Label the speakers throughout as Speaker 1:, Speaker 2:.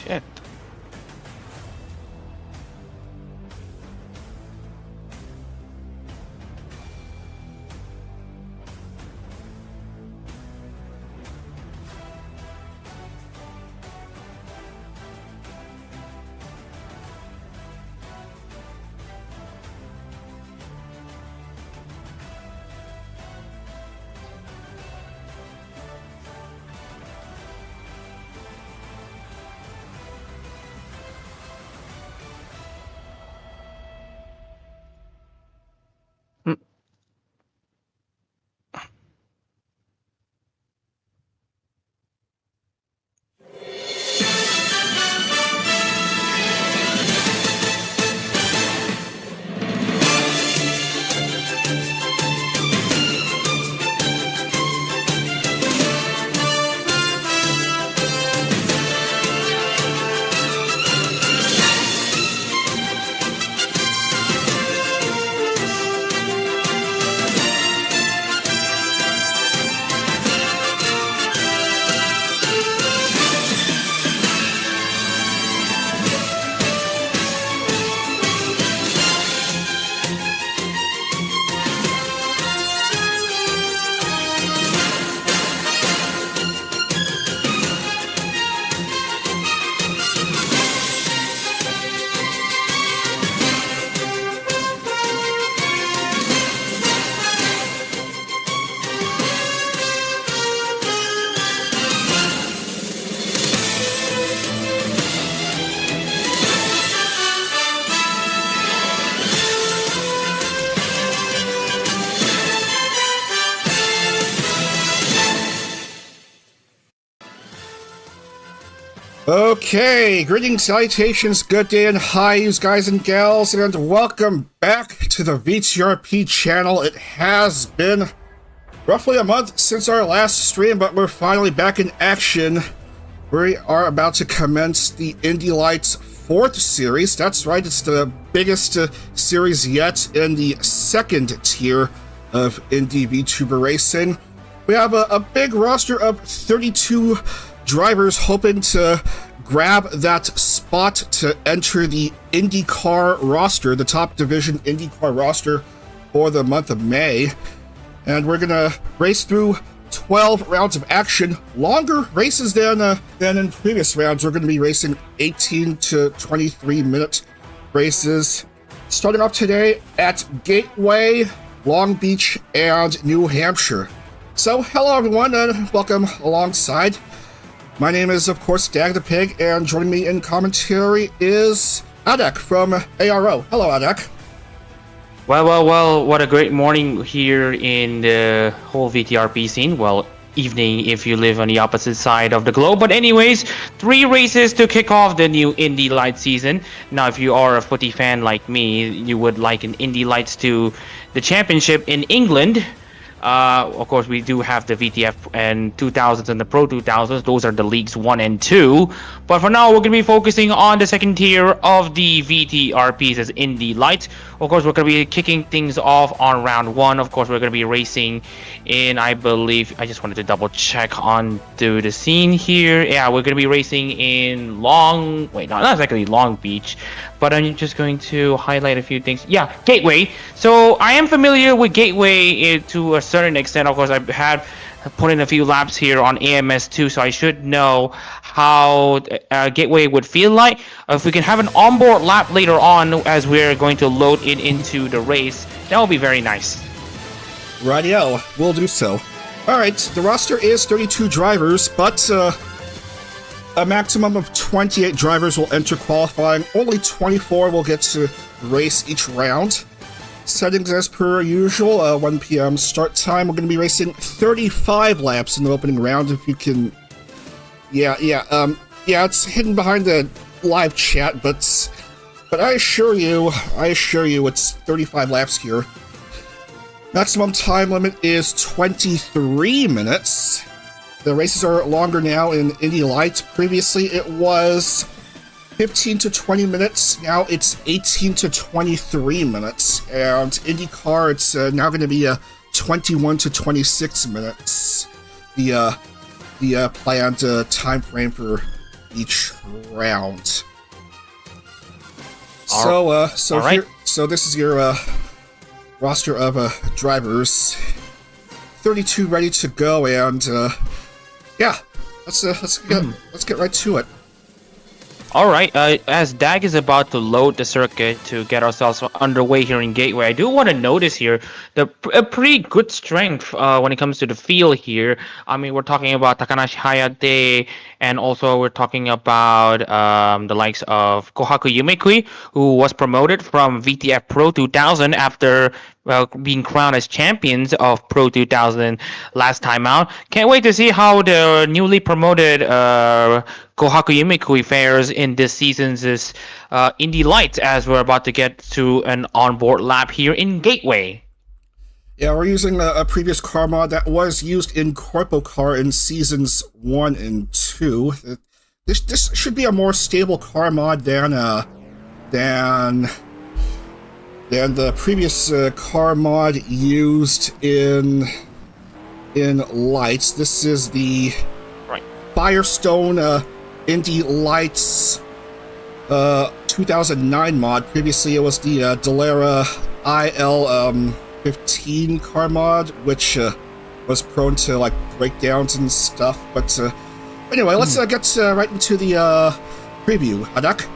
Speaker 1: shit.
Speaker 2: Okay, greetings, salutations, good day, and hi, you guys and gals, and welcome back to the VTRP channel. It has been roughly a month since our last stream, but we're finally back in action. We are about to commence the Indy Lights 4th series. That's right, it's the biggest series yet in the second tier of Indy VTuber racing. We have a big roster of 32 drivers hoping to grab that spot to enter the IndyCar roster, the top division IndyCar roster for the month of May. And we're gonna race through 12 rounds of action, longer races than in previous rounds. We're gonna be racing 18 to 23 minute races. Starting off today at Gateway, Long Beach, and New Hampshire. So hello everyone and welcome alongside. My name is, of course, Dag the Pig, and joining me in commentary is Adek from ARO. Hello, Adek.
Speaker 1: Well, what a great morning here in the whole VTRP scene. Well, evening if you live on the opposite side of the globe. But anyways, 3 races to kick off the new Indy Lights season. Now, if you are a footy fan like me, you would like an Indy Lights to the championship in England. Of course, we do have the VTF and 2000s and the Pro 2000s. Those are the leagues 1 and 2. But for now, we're going to be focusing on the second tier of the VTRPs as Indy Lights. Of course, we're going to be kicking things off on round 1. Of course, we're going to be racing in, I believe, I just wanted to double check onto the scene here. Yeah, we're going to be racing in not exactly Long Beach, but I'm just going to highlight a few things. Yeah, Gateway. So I am familiar with Gateway to a certain extent. Of course, I've had put in a few laps here on AMS2, so I should know how Gateway would feel like. If we can have an onboard lap later on as we're going to load it into the race, that will be very nice.
Speaker 2: Rightio, we'll do so. Alright, the roster is 32 drivers, but a maximum of 28 drivers will enter qualifying. Only 24 will get to race each round. Settings as per usual, 1 p.m. start time. We're going to be racing 35 laps in the opening round. If you can... Yeah, it's hidden behind the live chat, but I assure you, it's 35 laps here. Maximum time limit is 23 minutes. The races are longer now in Indy Lights. Previously, it was 15 to 20 minutes. Now it's 18 to 23 minutes. And IndyCar, it's now going to be 21 to 26 minutes. The planned time frame for each round.
Speaker 1: All right.
Speaker 2: So this is your roster of drivers, 32 ready to go, and yeah, let's get right to it.
Speaker 1: All right, as Dag is about to load the circuit to get ourselves underway here in Gateway, I do want to notice here a pretty good strength when it comes to the field here. I mean, we're talking about Takanashi Hayate, and also we're talking about the likes of Kohaku Yumekui, who was promoted from VTF Pro 2000 after being crowned as champions of Pro 2000 last time out. Can't wait to see how the newly promoted Kohaku Yumekui fares in this season's Indy Lights, as we're about to get to an onboard lap here in Gateway.
Speaker 2: Yeah, we're using a previous car mod that was used in Corpo Car in seasons 1 and 2. This should be a more stable car mod than the previous car mod used in Lights. This is the Firestone Indy Lights 2009 mod. Previously, it was the Dallara IL 15 car mod, which was prone to like breakdowns and stuff. But anyway, let's get right into the preview. Hadak.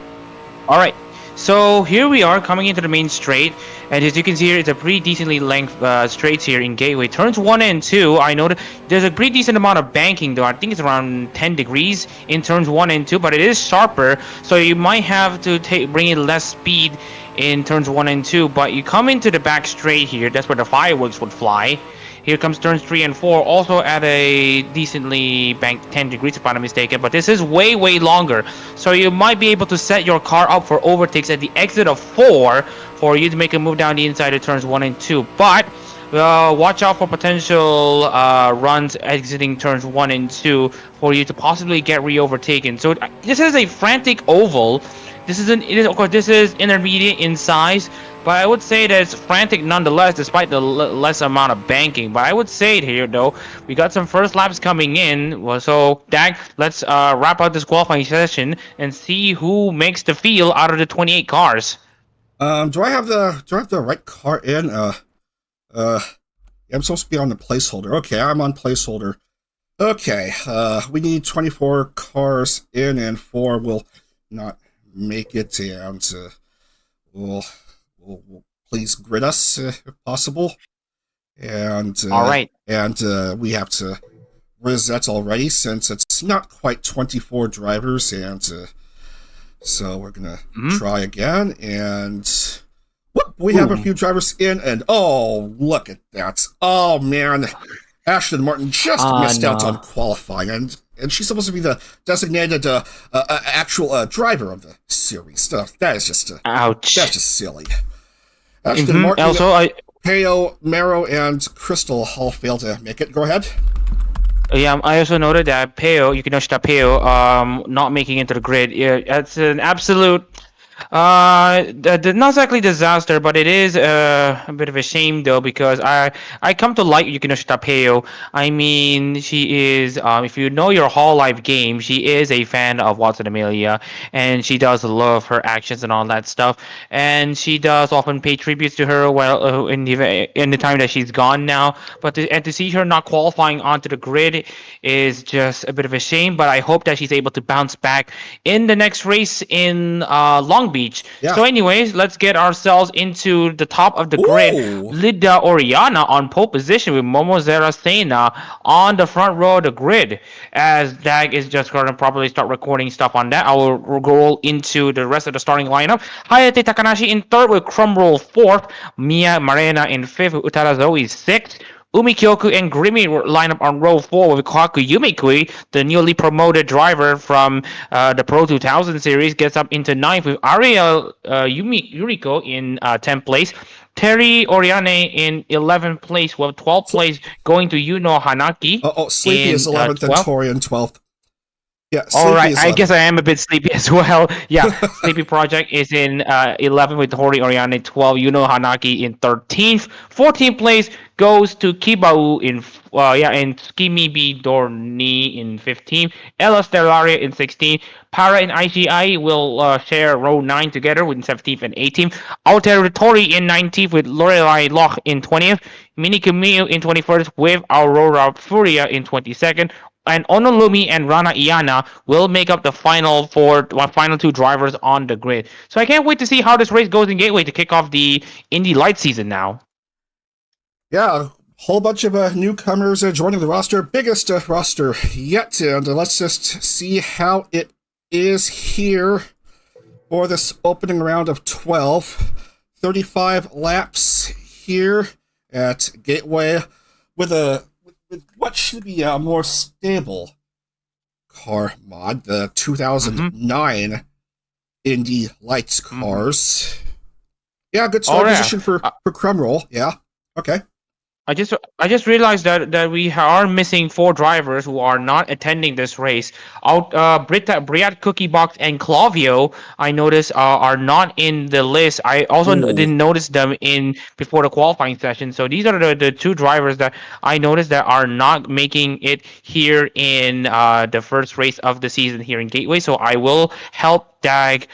Speaker 1: All right. So here we are coming into the main straight, and as you can see here, it's a pretty decently length straights here in Gateway. Turns 1 and 2, I know that there's a pretty decent amount of banking though. I think it's around 10 degrees in turns 1 and 2, but it is sharper, so you might have to bring in less speed in turns 1 and 2. But you come into the back straight here, that's where the fireworks would fly. Here comes turns 3 and 4, also at a decently banked 10 degrees if I'm not mistaken, but this is way longer. So you might be able to set your car up for overtakes at the exit of 4 for you to make a move down the inside of turns 1 and 2. But watch out for potential runs exiting turns 1 and 2 for you to possibly get re-overtaken. So this is a frantic oval. This is intermediate in size, but I would say that it's frantic nonetheless, despite the less amount of banking. But I would say it here, though, we got some first laps coming in. Well, so, Dag, let's wrap up this qualifying session and see who makes the field out of the 28 cars.
Speaker 2: Do I have the right car in? I'm supposed to be on the placeholder. Okay, I'm on placeholder. Okay, we need 24 cars in, and 4 will not make it, and we'll please grid us if possible. And
Speaker 1: all right,
Speaker 2: and we have to reset already since it's not quite 24 drivers, and so we're gonna try again. And whoop, we have a few drivers in, and oh, look at that! Oh man, Ashton Martin just missed out on qualifying, and she's supposed to be the designated actual driver of the series. Stuff that is just
Speaker 1: ouch.
Speaker 2: That's just silly. Ashton Martin, also, Peo, Mero, and Crystal all failed to make it. Go ahead.
Speaker 1: Yeah, I also noted that Yukinoshita Peo, not making it to the grid. Yeah, it's an absolute. Not exactly disaster, but it is a bit of a shame though, because I come to like Yukinoshita Peo. I mean, she is if you know your Hall Life game, she is a fan of Watson Amelia, and she does love her actions and all that stuff, and she does often pay tributes to her in the time that she's gone now. But to see her not qualifying onto the grid is just a bit of a shame. But I hope that she's able to bounce back in the next race in Long Beach. Yeah. So anyways, let's get ourselves into the top of the grid. Lydia Oriana on pole position with Momozera Sena on the front row of the grid. As Dag is just going to properly start recording stuff on that, I will roll into the rest of the starting lineup. Hayate Takanashi in third with Crumroll fourth. Mia Marena in fifth with Utara Zoe sixth. Umi Kyoku and Grimmy line up on row 4 with Kohaku Yumekui, the newly promoted driver from the Pro 2000 series, gets up into 9th with Ariel Yuriko in 10th place. Terry Oriane in 11th place, with 12th place going to Yuno Hanaki.
Speaker 2: Sleepy is 11th and Tori in 12th. Yeah,
Speaker 1: all right, I guess I am a bit sleepy as well. Yeah, Sleepy Project is in 11th with Tori Oriane 12, Yuno Hanaki in 13th. 14th place goes to Kibau in Skimibi Dorni in 15, Ella Stellaria in 16, Para and IGI will share row 9 together with 17th and 18th, Alterritori in 19th with Lorelei Loch in 20th, Mini Camille in 21st with Aurora Furia in 22nd, and Onolumi and Rana Iana will make up the final two drivers on the grid. So I can't wait to see how this race goes in Gateway to kick off the Indy Light season now.
Speaker 2: Yeah, a whole bunch of newcomers joining the roster, biggest roster yet, and let's just see how it is here for this opening round of 12. 35 laps here at Gateway with what should be a more stable car mod, the 2009 Indy Lights cars. Yeah, good start position for Crumroll. Yeah, okay.
Speaker 1: I just realized that we are missing 4 drivers who are not attending this race. Briat Cookie Box and Clavio, I noticed, are not in the list. I also didn't notice them before the qualifying session. So these are the 2 drivers that I noticed that are not making it here in the first race of the season here in Gateway. So I will help Dag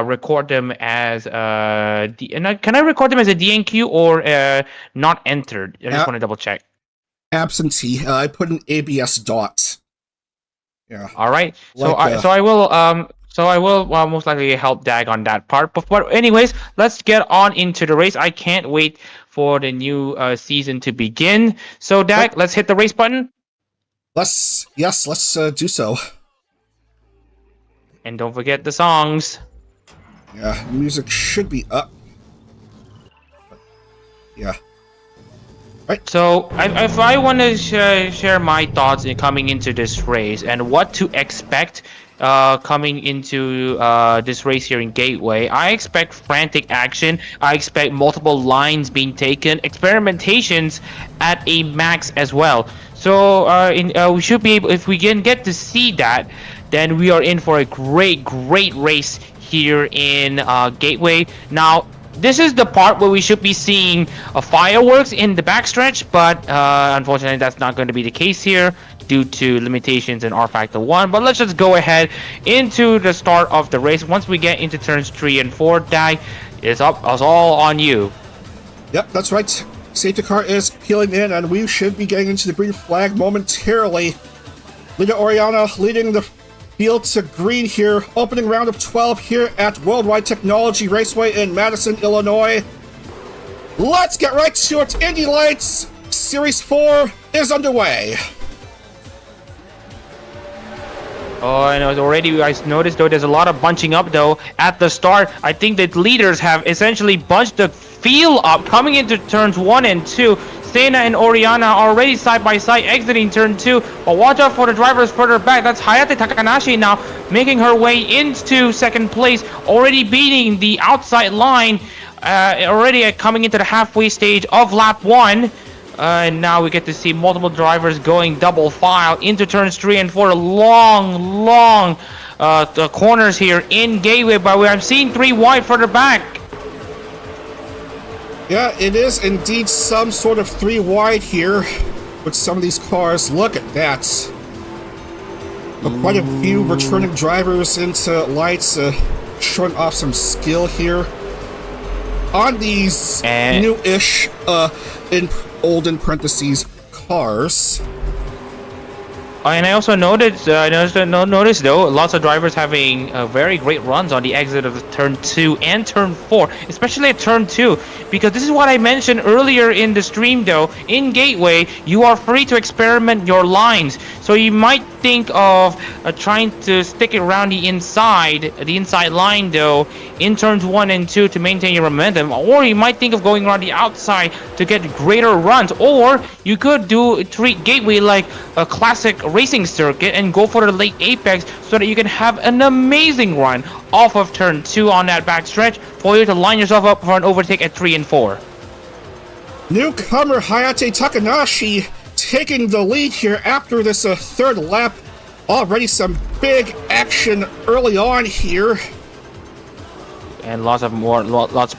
Speaker 1: record them as can I record them as a DNQ or not entered? I just want to double check.
Speaker 2: Absentee. I put an ABS dot. Yeah.
Speaker 1: All right. So I will most likely help Dag on that part. But anyways, let's get on into the race. I can't wait for the new season to begin. So Dag, let's hit the race button.
Speaker 2: Let's do so.
Speaker 1: And don't forget the songs.
Speaker 2: Yeah, music should be up. Yeah. Right.
Speaker 1: So, if I want to share my thoughts in coming into this race and what to expect coming into this race here in Gateway, I expect frantic action. I expect multiple lines being taken, experimentations at a max as well. So, we should be able, if we can get to see that, then we are in for a great race here in Gateway. Now, this is the part where we should be seeing fireworks in the backstretch, but unfortunately that's not going to be the case here due to limitations in R Factor 1. But let's just go ahead into the start of the race. Once we get into turns 3 and 4, Dag, it's all on you.
Speaker 2: Yep, that's right. Safety car is peeling in, and we should be getting into the green flag momentarily. Lita Oriana leading the field to green here. Opening round of 12 here at World Wide Technology Raceway in Madison, Illinois. Let's get right to it. Indy Lights Series 4 is underway.
Speaker 1: Oh, and already I noticed though there's a lot of bunching up though at the start. I think that leaders have essentially bunched the field up coming into turns 1 and 2. Sena and Oriana are already side by side exiting turn 2, but watch out for the drivers further back. That's Hayate Takanashi now making her way into second place, already beating the outside line, already coming into the halfway stage of lap 1. And now we get to see multiple drivers going double file into turns 3 and 4. Long the corners here in Gateway, but I'm seeing 3 wide further back.
Speaker 2: Yeah, it is indeed some sort of 3 wide here with some of these cars. Look at that. Quite a few returning drivers into Lights, showing off some skill here on these new-ish, in parentheses, cars.
Speaker 1: And I also noticed though, lots of drivers having very great runs on the exit of turn 2 and turn 4, especially at turn 2, because this is what I mentioned earlier in the stream though. In Gateway, you are free to experiment your lines, so you might think of trying to stick it around the inside line though in turns 1 and 2 to maintain your momentum, or you might think of going around the outside to get greater runs, or you could treat Gateway like a classic racing circuit and go for the late apex so that you can have an amazing run off of turn 2 on that backstretch for you to line yourself up for an overtake at 3 and 4.
Speaker 2: Newcomer Hayate Takanashi taking the lead here after this third lap. Already some big action early on here.
Speaker 1: and lots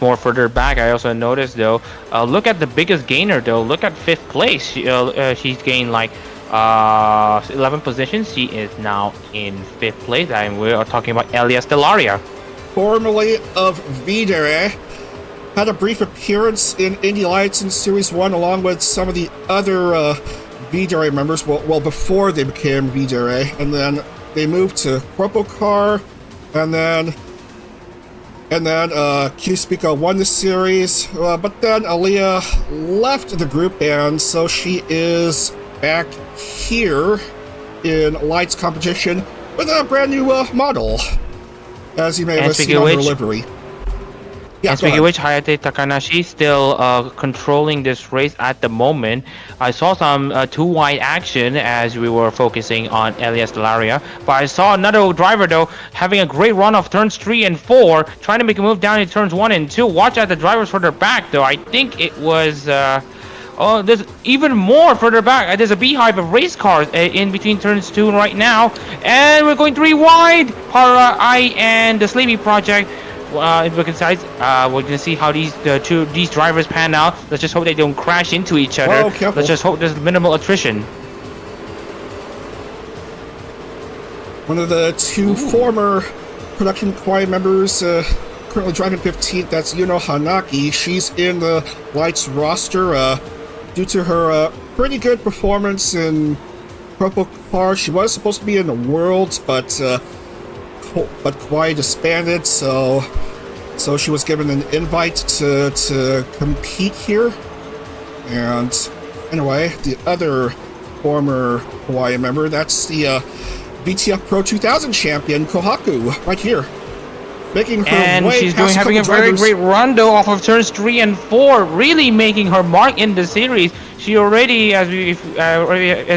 Speaker 1: more further back. I also noticed though. Look at the biggest gainer though. Look at 5th place. She's gained like 11 positions. She is now in 5th place, and we are talking about Elias Delaria,
Speaker 2: formerly of VTuber. Had a brief appearance in Indy Lights in Series 1 along with some of the other VTuber members, well, before they became VTuber, and then they moved to Corpo Car, and then Q-Speaker won the series, but then Aaliyah left the group, and so she is back here in Lights competition with a brand new model, as you may have seen on her livery. Yeah,
Speaker 1: and speaking of which, Hayate Takanashi still controlling this race at the moment. I saw some too-wide action as we were focusing on Elias Delaria, but I saw another driver though having a great run off turns 3 and 4, trying to make a move down in turns 1 and 2. Watch out the drivers further back though. I think it was oh, there's even more further back. There's a beehive of race cars in between turns 2 right now, and we're going 3 wide. Hara, I, and the Sleepy Project. Besides, we're gonna see how these drivers pan out. Let's just hope they don't crash into each other.
Speaker 2: Oh, careful.
Speaker 1: Let's just hope there's minimal attrition.
Speaker 2: One of the 2 former production choir members currently driving 15th, that's Yuno Hanaki. She's in the Lights roster due to her pretty good performance in Purple Car. She was supposed to be in the Worlds, but Kwai disbanded, so she was given an invite to compete here. And anyway, the other former Hawaii member, that's the VTF Pro 2000 champion Kohaku, right here, making her
Speaker 1: and
Speaker 2: way
Speaker 1: she's
Speaker 2: past
Speaker 1: having a very great run though off of turns 3 and 4, really making her mark in the series. She already, as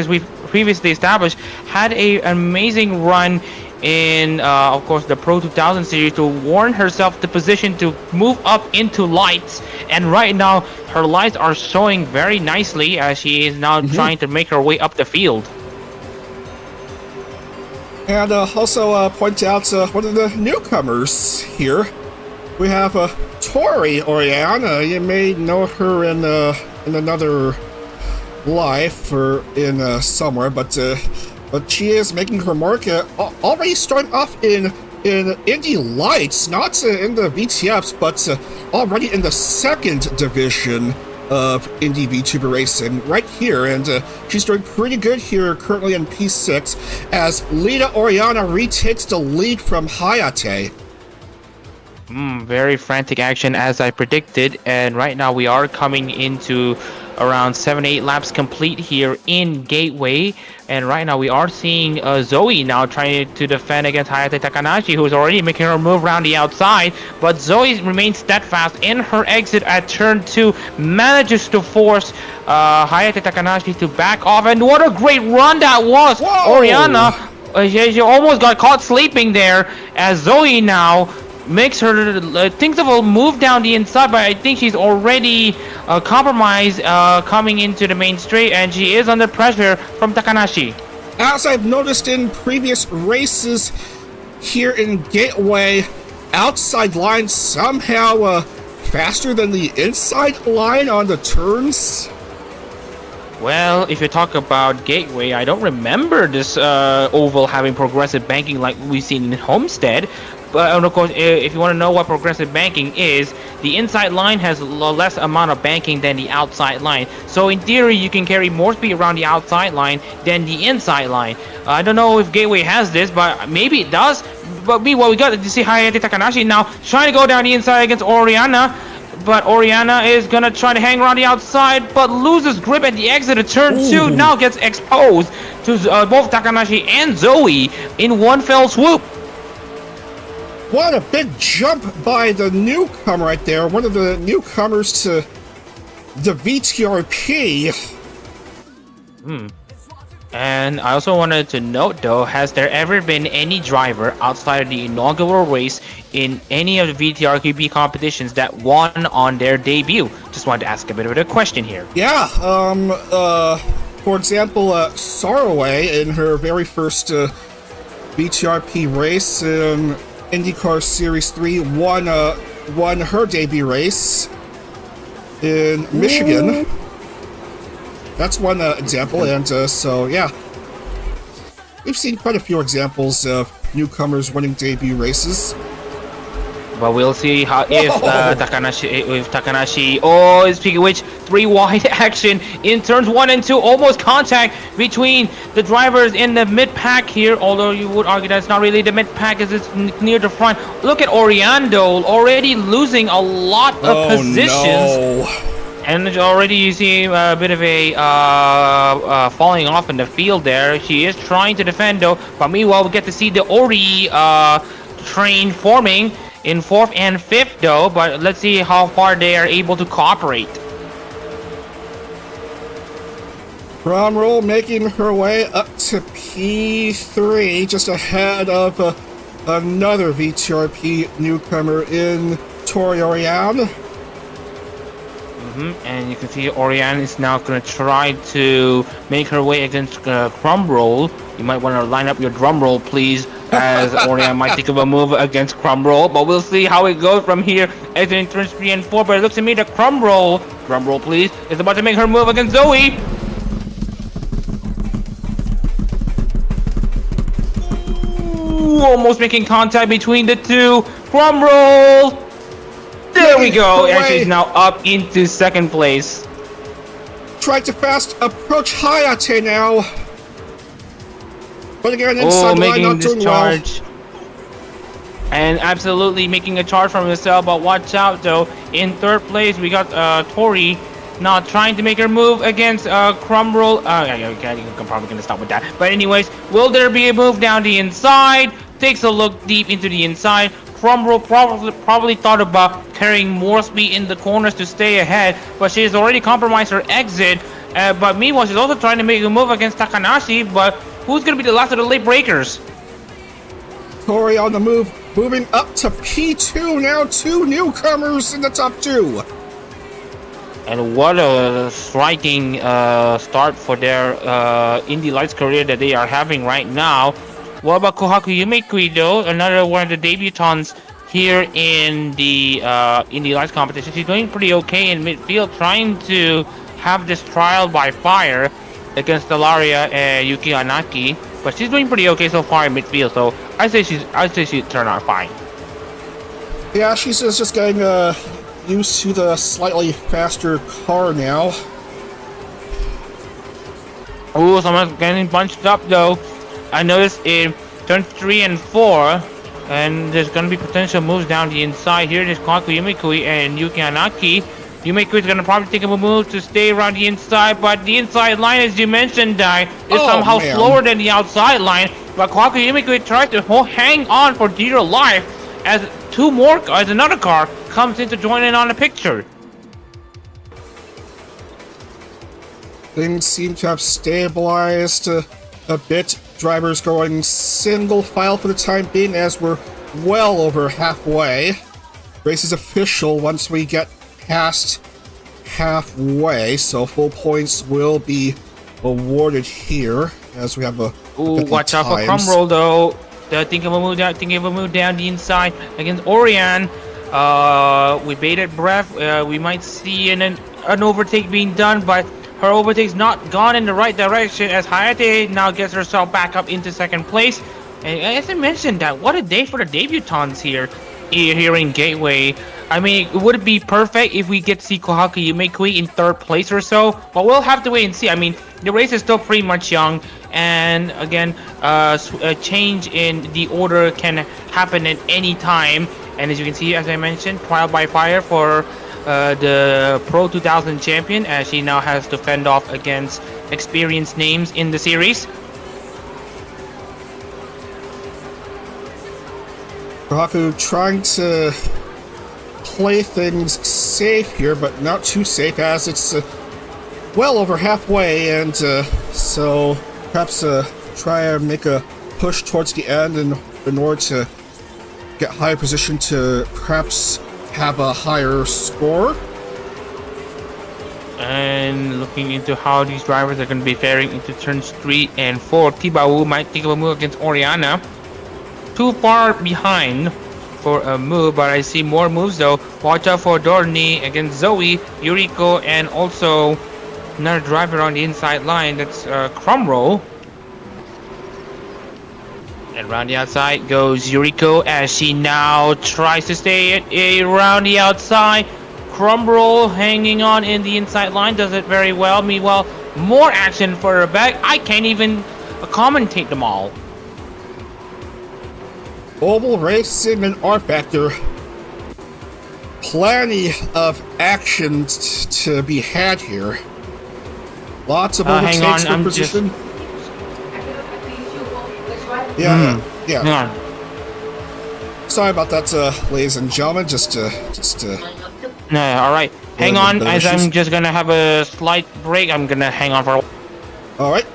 Speaker 1: we previously established, had an amazing run in of course the Pro 2000 series to warn herself the position to move up into Lights, and right now her lights are showing very nicely as she is now trying to make her way up the field.
Speaker 2: And also point out one of the newcomers here. We have Tori Oriana. You may know her in another life or in somewhere, but she is making her mark already starting off in Indy Lights, not in the VTFs, but already in the 2nd division of Indy VTuber Racing right here, and she's doing pretty good here currently in P6 as Lita Oriana retakes the lead from Hayate.
Speaker 1: Very frantic action as I predicted, and right now we are coming into around 7-8 laps complete here in Gateway, and right now we are seeing Zoe now trying to defend against Hayate Takanashi, who is already making her move around the outside, but Zoe remains steadfast in her exit at turn 2, manages to force Hayate Takanashi to back off, and what a great run that was! Whoa! Oriana, she almost got caught sleeping there, as Zoe now makes her thinks of a move down the inside, but I think she's already compromised coming into the main straight, and she is under pressure from Takanashi.
Speaker 2: As I've noticed in previous races here in Gateway, outside line somehow faster than the inside line on the turns.
Speaker 1: Well, if you talk about Gateway, I don't remember this oval having progressive banking like we've seen in Homestead. But of course, if you want to know what progressive banking is, the inside line has less amount of banking than the outside line. So in theory, you can carry more speed around the outside line than the inside line. I don't know if Gateway has this, but maybe it does. But meanwhile, we got to see Hayate Takanashi now trying to go down the inside against Oriana. But Oriana is gonna try to hang around the outside, but loses grip at the exit of turn 2. Now gets exposed to both Takanashi and Zoe in one fell swoop.
Speaker 2: What a big jump by the newcomer right there. One of the newcomers to the VTRP.
Speaker 1: And I also wanted to note though, has there ever been any driver outside of the inaugural race in any of the VTRP competitions that won on their debut? Just wanted to ask a bit of a question here.
Speaker 2: Yeah, for example, Saraway in her very first VTRP race IndyCar Series 3 won her debut race in Michigan. That's one example, and so yeah, we've seen quite a few examples of newcomers winning debut races.
Speaker 1: But we'll see how if Takanashi. Oh, speaking of which, 3 wide action in turns 1 and 2, almost contact between the drivers in the mid pack here. Although you would argue that's not really the mid pack, as it's near the front. Look at Oriando already losing a lot of positions.
Speaker 2: No.
Speaker 1: And already you see a bit of a falling off in the field there. She is trying to defend though, but meanwhile we get to see the Ori train forming in 4th and 5th though, but let's see how far they are able to cooperate.
Speaker 2: Cromwell making her way up to P3, just ahead of another VTRP newcomer in Tori Oriane.
Speaker 1: And you can see Oriane is now going to try to make her way against Cromwell. You might want to line up your drum roll, please, as Oriane might think of a move against Cromwell. But we'll see how it goes from here as in turns 3 and 4. But it looks to me that Cromwell, drum roll please, is about to make her move against Zoe. Ooh, almost making contact between the two. Cromwell! There we go, and she's now up into 2nd place.
Speaker 2: Tried to fast approach Hayate now. But again, inside line, not doing well.
Speaker 1: And absolutely making a charge from herself, but watch out though. In 3rd place, we got Tori now trying to make her move against Cromwell. I'm probably going to stop with that. But anyways, will there be a move down the inside? Takes a look deep into the inside. Cromwell probably thought about carrying more speed in the corners to stay ahead, but she has already compromised her exit. But meanwhile, she's also trying to make a move against Takanashi, but who's going to be the last of the late breakers?
Speaker 2: Tori on the move, moving up to P2 now, 2 newcomers in the top 2.
Speaker 1: And what a striking start for their Indy Lights career that they are having right now. What about Kohaku Yumekui though? Another one of the debutants here in the Indy Lights competition. She's doing pretty okay in midfield, trying to have this trial by fire against Delaria and Yuki Anaki. But she's doing pretty okay so far in midfield, so I'd say she'd turn out fine.
Speaker 2: Yeah, she's just getting used to the slightly faster car now.
Speaker 1: Oh, someone's getting bunched up though. I noticed in turn 3 and 4, and there's going to be potential moves down the inside here. There's Kohaku Yumekui and Yuki Anaki. Yumekui is going to probably think of a move to stay around the inside, but the inside line, as you mentioned, is somehow slower than the outside line. But Kohaku Yumekui tries to hang on for dear life as another car comes in to join in on the picture.
Speaker 2: Things seem to have stabilized a bit. Drivers going single file for the time being, as we're well over halfway. Race is official once we get past halfway, so full points will be awarded here as we have a.
Speaker 1: Ooh, watch out for Cromwell though. Think of a move down the inside against Oriane. With bated breath, we might see an overtake being done, but her overtake's not gone in the right direction as Hayate now gets herself back up into 2nd place. And as I mentioned, what a day for the debutants here in Gateway. I mean, would it be perfect if we get to see Kohaku Yumekui in 3rd place or so? But we'll have to wait and see. I mean, the race is still pretty much young, and again, a change in the order can happen at any time. And as you can see, as I mentioned, trial by fire for the Pro 2000 champion, as she now has to fend off against experienced names in the series.
Speaker 2: Kohaku trying to play things safe here, but not too safe, as it's well over halfway, and so perhaps try and make a push towards the end in order to get higher position to perhaps have a higher score.
Speaker 1: And looking into how these drivers are going to be faring into turns 3 and 4, Tibawu might think of a move against Oriana. too far behind for a move, but I see more moves though. Watch out for Dorney against Zoe, Yuriko, and also another driver on the inside line. That's Crumroll. And around the outside goes Yuriko as she now tries to stay around the outside. Crumroll hanging on in the inside line, does it very well. Meanwhile, more action further back. I can't even commentate them all.
Speaker 2: Oval Racing and R Factor. Plenty of action to be had here. Lots of overtakes for position. Yeah.
Speaker 1: Hang on.
Speaker 2: Sorry about that, ladies and gentlemen. Just.
Speaker 1: No, all right. Hang on, as I'm just gonna have a slight break. I'm gonna hang on for a while.
Speaker 2: All right.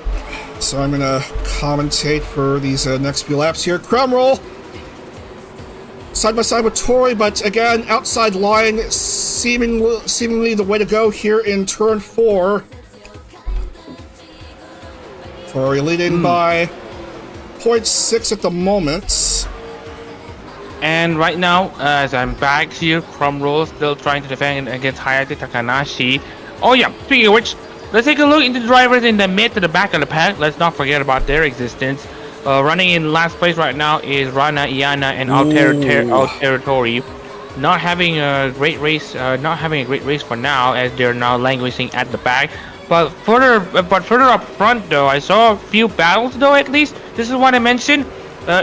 Speaker 2: So I'm gonna commentate for these next few laps here. Crumroll side by side with Tori, but again, outside line seemingly the way to go here in turn 4. Tori leading by 0.6 at the moment.
Speaker 1: And right now, as I'm back here, Crumroll still trying to defend against Hayate Takanashi. Oh yeah, speaking of which, let's take a look into the drivers in the mid to the back of the pack. Let's not forget about their existence. Running in last place right now is Rana, Iana, and Out Territory. Not having a great race. For now, as they're now languishing at the back. But further up front, though, I saw a few battles. Though, at least this is what I mentioned.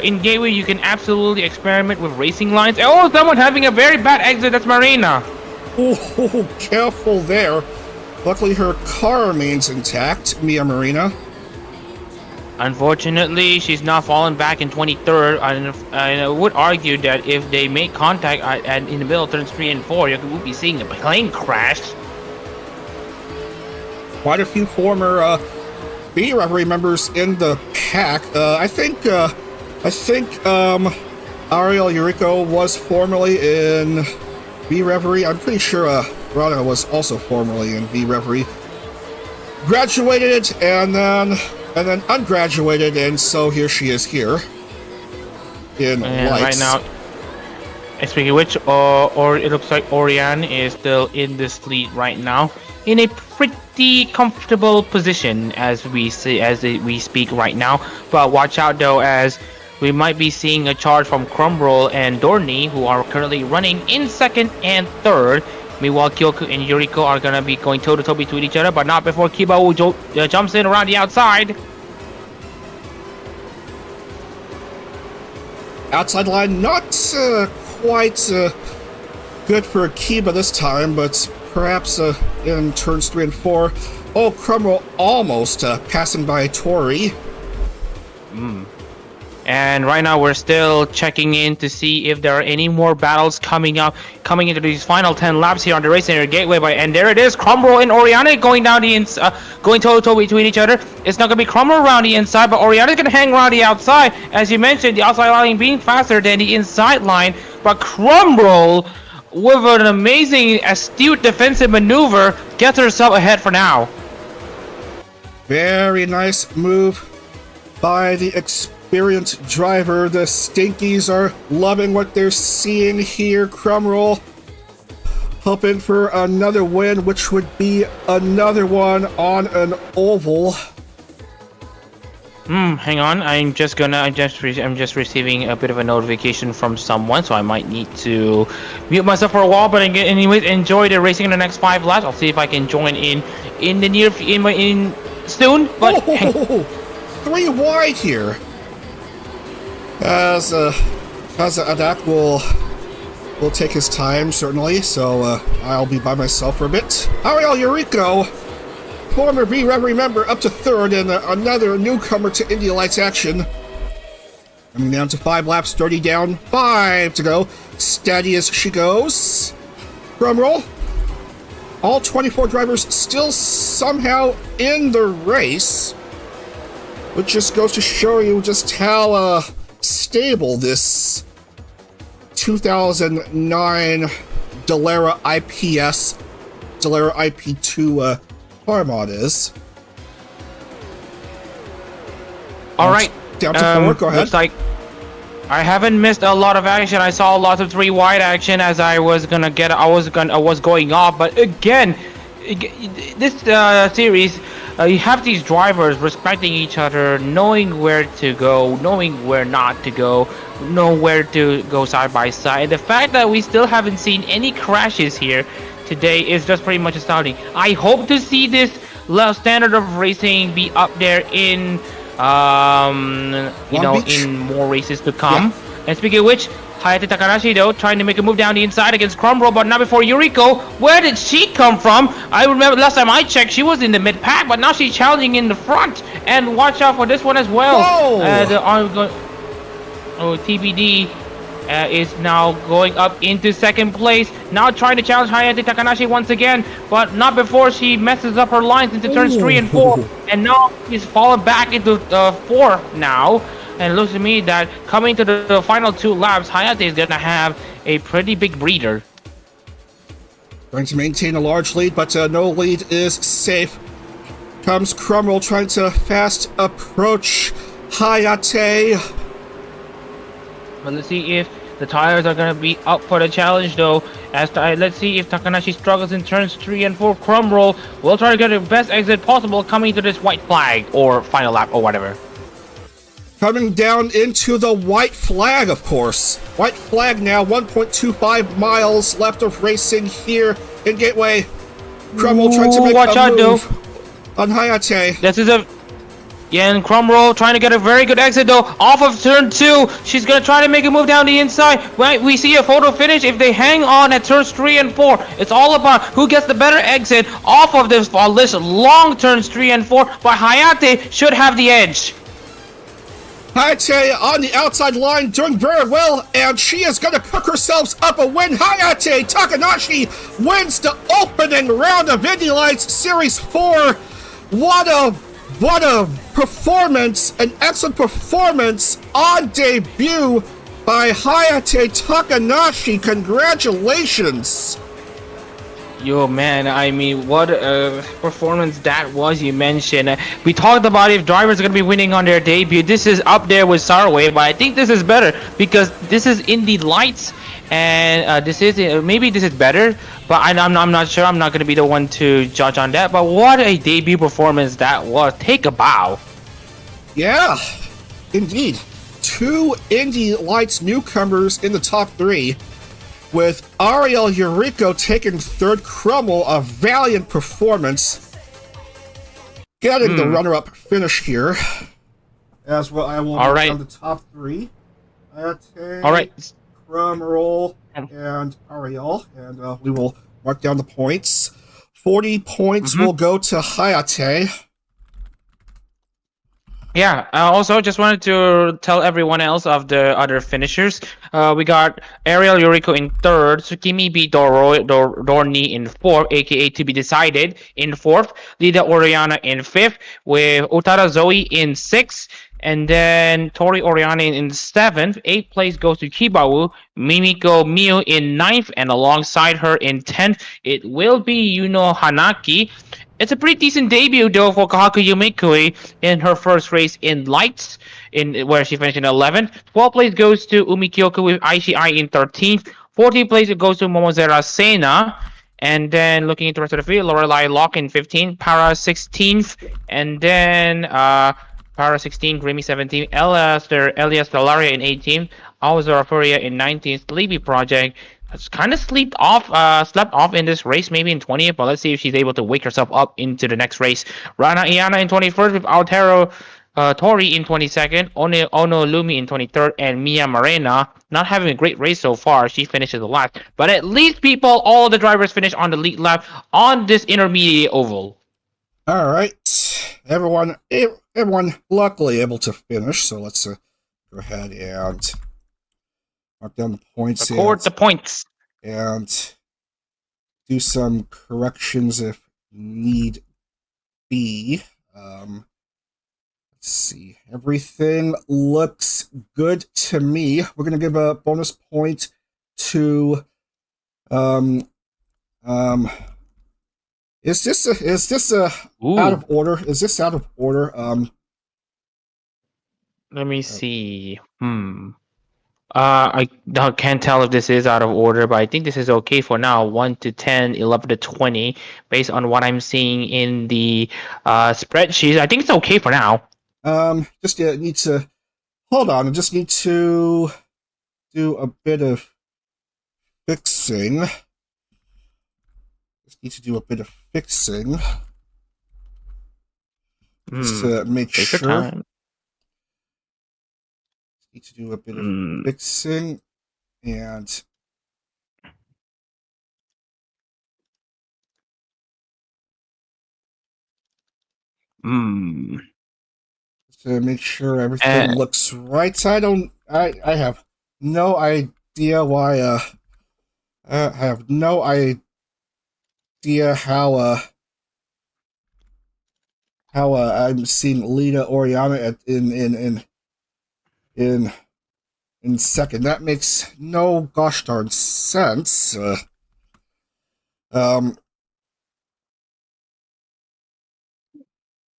Speaker 1: In Gateway, you can absolutely experiment with racing lines. Oh, someone having a very bad exit. That's Marina.
Speaker 2: Oh, careful there. Luckily, her car remains intact, Mia Marina.
Speaker 1: Unfortunately, she's not fallen back in 23rd. I would argue that if they make contact in the middle of turns 3 and 4, you will be seeing a plane crash.
Speaker 2: Quite a few former VTRP members in the pack. I think Ariel Yuriko was formerly in VTRP. I'm pretty sure Rana was also formerly in VTRP. Graduated and then ungraduated, and so here she is here in lights.
Speaker 1: Right now, speaking of which, or it looks like Orion is still in this lead right now, in a pretty comfortable position as we speak right now. But watch out though, as we might be seeing a charge from Crumroll and Dorney, who are currently running in 2nd and 3rd. Meanwhile, Kyoku and Yuriko are gonna be going toe-to-toe between each other, but not before Kiba who jumps in around the outside.
Speaker 2: Outside line, not quite good for Kiba this time, but perhaps in turns 3 and 4. Oh, Crumroll almost passing by Tori.
Speaker 1: And right now we're still checking in to see if there are any more battles coming into these final 10 laps here on the Race Center Gateway. And there it is, Crumroll and Oriana going down going toe-to-toe between each other. It's not gonna be Crumroll around the inside, but Oriana's gonna hang around the outside. As you mentioned, the outside line being faster than the inside line, but Crumroll, with an amazing astute defensive maneuver, gets herself ahead for now.
Speaker 2: Very nice move by the experienced driver. The Stinkies are loving what they're seeing here. Crumroll hoping for another win, which would be another one on an oval.
Speaker 1: Hang on. I'm just receiving a bit of a notification from someone, so I might need to mute myself for a while. But anyways, enjoy the racing in the next 5 laps. I'll see if I can join in soon. But
Speaker 2: 3 wide here. As Adak will take his time, certainly, so I'll be by myself for a bit. Ariel Yuriko, former VTRP member, up to 3rd, and another newcomer to India Lights action. Coming down to 5 laps, 30 down, 5 to go. Steady as she goes. Drumroll. All 24 drivers still somehow in the race, which just goes to show you just how stable this 2009 Dallara IPS, Dallara IP2 car mod is.
Speaker 1: All right.
Speaker 2: Down to 4, go ahead.
Speaker 1: I haven't missed a lot of action. I saw lots of 3 wide action as I was going off. But again, this series, you have these drivers respecting each other, knowing where to go, knowing where not to go, know where to go side by side. The fact that we still haven't seen any crashes here today is just pretty much astounding. I hope to see this standard of racing be up there in in more races to come. Yeah. And speaking of which, Hayate Takanashi though trying to make a move down the inside against Crumroll, but not before Yuriko. Where did she come from? I remember last time I checked, she was in the mid pack, but now she's challenging in the front. And watch out for this one as well. TBD is now going up into second place. Now trying to challenge Hayate Takanashi once again, but not before she messes up her lines into turns 3 and 4. And now she's fallen back into 4 now. And it looks to me that coming to the final 2 laps, Hayate is going to have a pretty big breather.
Speaker 2: Trying to maintain a large lead, but no lead is safe. Comes Crumroll trying to fast approach Hayate.
Speaker 1: But let's see if the tires are going to be up for the challenge though. Let's see if Takanashi struggles in turns 3 and 4. Crumroll will try to get the best exit possible coming to this white flag or final lap or whatever.
Speaker 2: Coming down into the white flag, of course. White flag now, 1.25 miles left of racing here in Gateway. Crumroll trying to make a move on Hayate.
Speaker 1: This is and Crumroll trying to get a very good exit though off of turn 2. She's gonna try to make a move down the inside. Right, we see a photo finish if they hang on at turns 3 and 4. It's all about who gets the better exit off of this long turns 3 and 4. But Hayate should have the edge.
Speaker 2: Hayate on the outside line doing very well, and she is going to cook herself up a win. Hayate Takanashi wins the opening round of Indy Lights Series 4. What a performance, an excellent performance on debut by Hayate Takanashi. Congratulations.
Speaker 1: Yo, man, I mean, what a performance that was. You mentioned we talked about if drivers are going to be winning on their debut. This is up there with Sarway, but I think this is better because this is Indy Lights, and this is maybe this is better, but I'm not sure. I'm not going to be the one to judge on that. But what a debut performance that was. Take a bow.
Speaker 2: Yeah, indeed. 2 Indy Lights newcomers in the top 3. With Ariel Yuriko taking 3rd, Crumroll, a valiant performance. Getting the runner-up finish here. As well, I will on the top 3. Hayate, Crumroll, and Ariel. And we will mark down the points. 40 points will go to Hayate.
Speaker 1: Yeah, also just wanted to tell everyone else of the other finishers. We got Ariel Yuriko in 3rd, Tsukimi B. Dorni in 4th, aka to be decided, in 4th, Lida Oriana in 5th, with Utada Zoe in 6th, and then Tori Oriana in 7th. 8th place goes to Kibawu, Mimiko Miu in 9th, and alongside her in 10th, it will be Yuno Hanaki. It's a pretty decent debut though for Kahaku Yumikui in her first race in Lights, where she finished in 11th. 12th place goes to Umi Kyoku with Aishi Ai in 13th. 14th place it goes to Momozera Sena. And then looking at the rest of the field, Lorelai Locke in 15th, Para 16th, and then Para 16, Grimmy 17th, Elias Stellaria in 18th, Awazora Furia in 19th, Levy Project has kind of slept off in this race, maybe in 20th, but let's see if she's able to wake herself up into the next race. Rana Iana in 21st with Altero Tori in 22nd, Ono Lumi in 23rd, and Mia Morena not having a great race so far. She finishes the last, but at least all of the drivers finish on the lead lap on this intermediate oval.
Speaker 2: All right, everyone luckily able to finish. So let's go ahead and mark down the points.
Speaker 1: Record the points.
Speaker 2: And do some corrections if need be. Let's see. Everything looks good to me. We're going to give a bonus point to... Is this out of order? Is this out of order?
Speaker 1: Let me see. Can't tell if this is out of order, but I think this is okay for now. 1 to 10, 11 to 20, based on what I'm seeing in the spreadsheet. I think it's okay for now.
Speaker 2: Just need to hold on. I just need to do a bit of fixing. Just to make
Speaker 1: Take
Speaker 2: sure.
Speaker 1: your time.
Speaker 2: Need to do a bit of fixing and. To make sure everything looks right. I have no idea why I have no idea how I'm seeing Lita Oriana in second. That makes no gosh darn sense.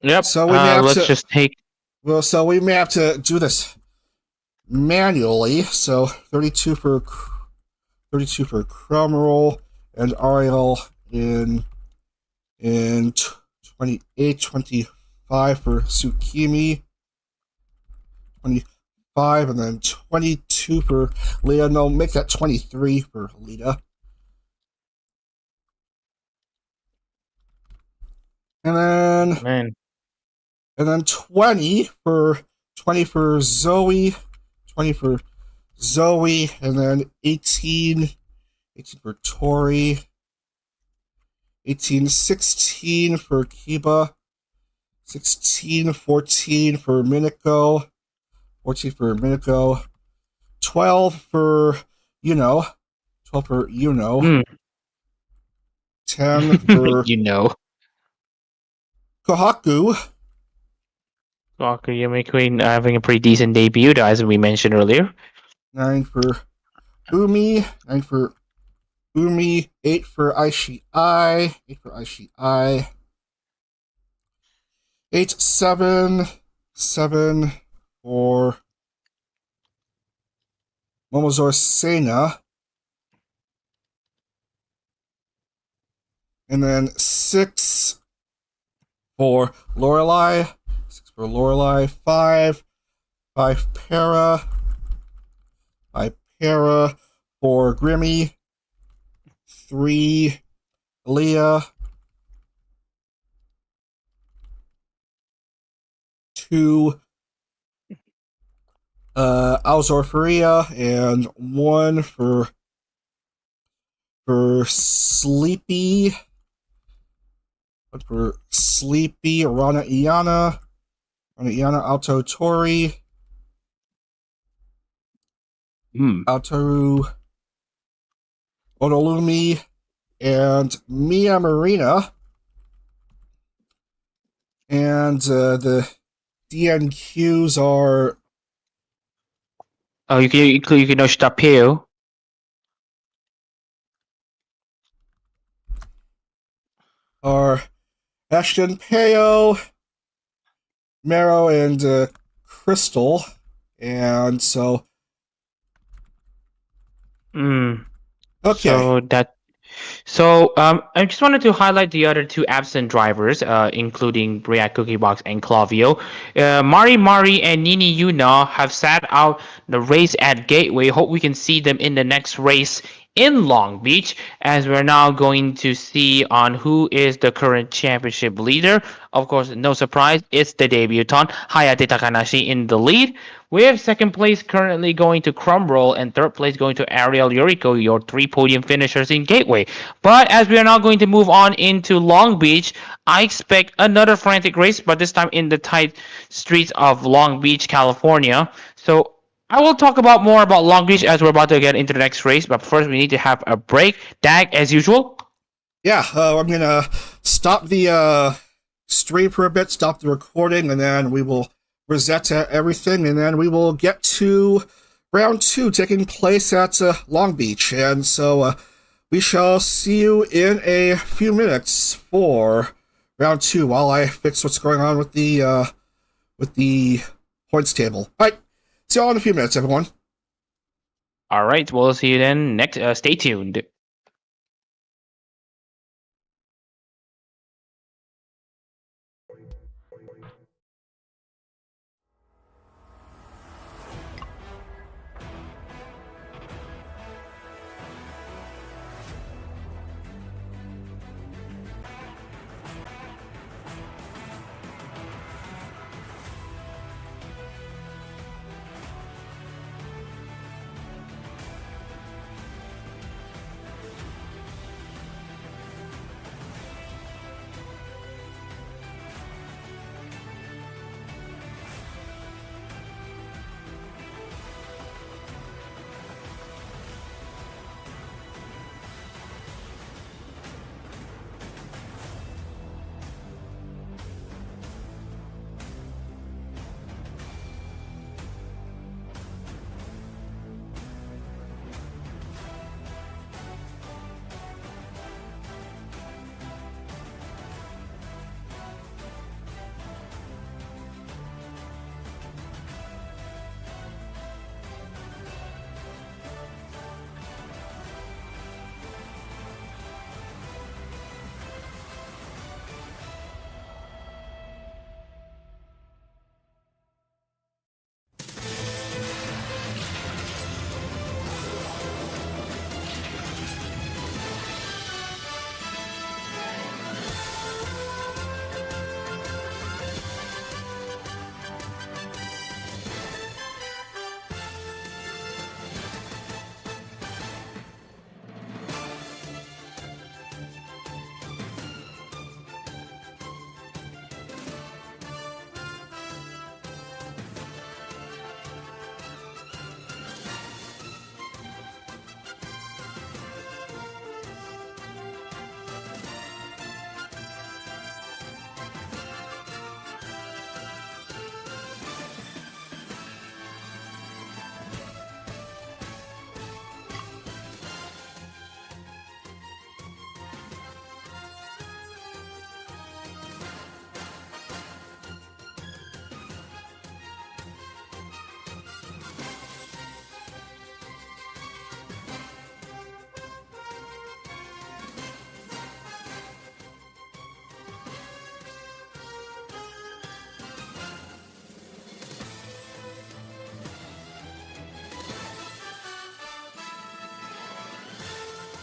Speaker 1: Yep.
Speaker 2: So we may have
Speaker 1: let's just take.
Speaker 2: Well, so we may have to do this manually. So 32 for Cromwell and Ariel in 28, 25 for Tsukimi, 25, and then 22 for Lita. No, make that 23 for Lita. And then 20 for Zoe, 20 for Zoe, and then 18 for Tori, 16 for Kiba, 14 for Minako, 12 for 12 for 10 for Kohaku.
Speaker 1: Yumi Queen having a pretty decent debut, as we mentioned earlier.
Speaker 2: 9 for Umi, 8 for Ishii, 7 for Momozora Sena, and then 6 for Lorelai, 5 Para for Grimmy, 3 Leah, 2 Alzorfaria, and 1 for Sleepy. Rana Iana, Alto Tori, Altoru Odolumi, and Mia Marina. And the DNQs are.
Speaker 1: Oh, you can know Stapio.
Speaker 2: Are Ashton Peo, Mero, and Crystal. And so.
Speaker 1: Okay. So I just wanted to highlight the other 2 absent drivers, including Bria Cookiebox and Clavio. Mari and Nini Yuna have sat out the race at Gateway. Hope we can see them in the next race in Long Beach, as we're now going to see on who is the current championship leader. Of course, no surprise, it's the debutant Hayate Takanashi in the lead. We have second place currently going to Crumroll and third place going to Ariel Yoriko, your 3 podium finishers in Gateway. But as we are now going to move on into Long Beach, I expect another frantic race, but this time in the tight streets of Long Beach, California. So I will talk more about Long Beach as we're about to get into the next race, but first we need to have a break. Dag, as usual.
Speaker 2: Yeah, I'm gonna stop the stream for a bit, stop the recording, and then we will reset everything, and then we will get to round 2 taking place at Long Beach. And so we shall see you in a few minutes for round 2 while I fix what's going on with the points table. All right. See you all in a few minutes, everyone.
Speaker 1: All right, we'll see you then next. Stay tuned.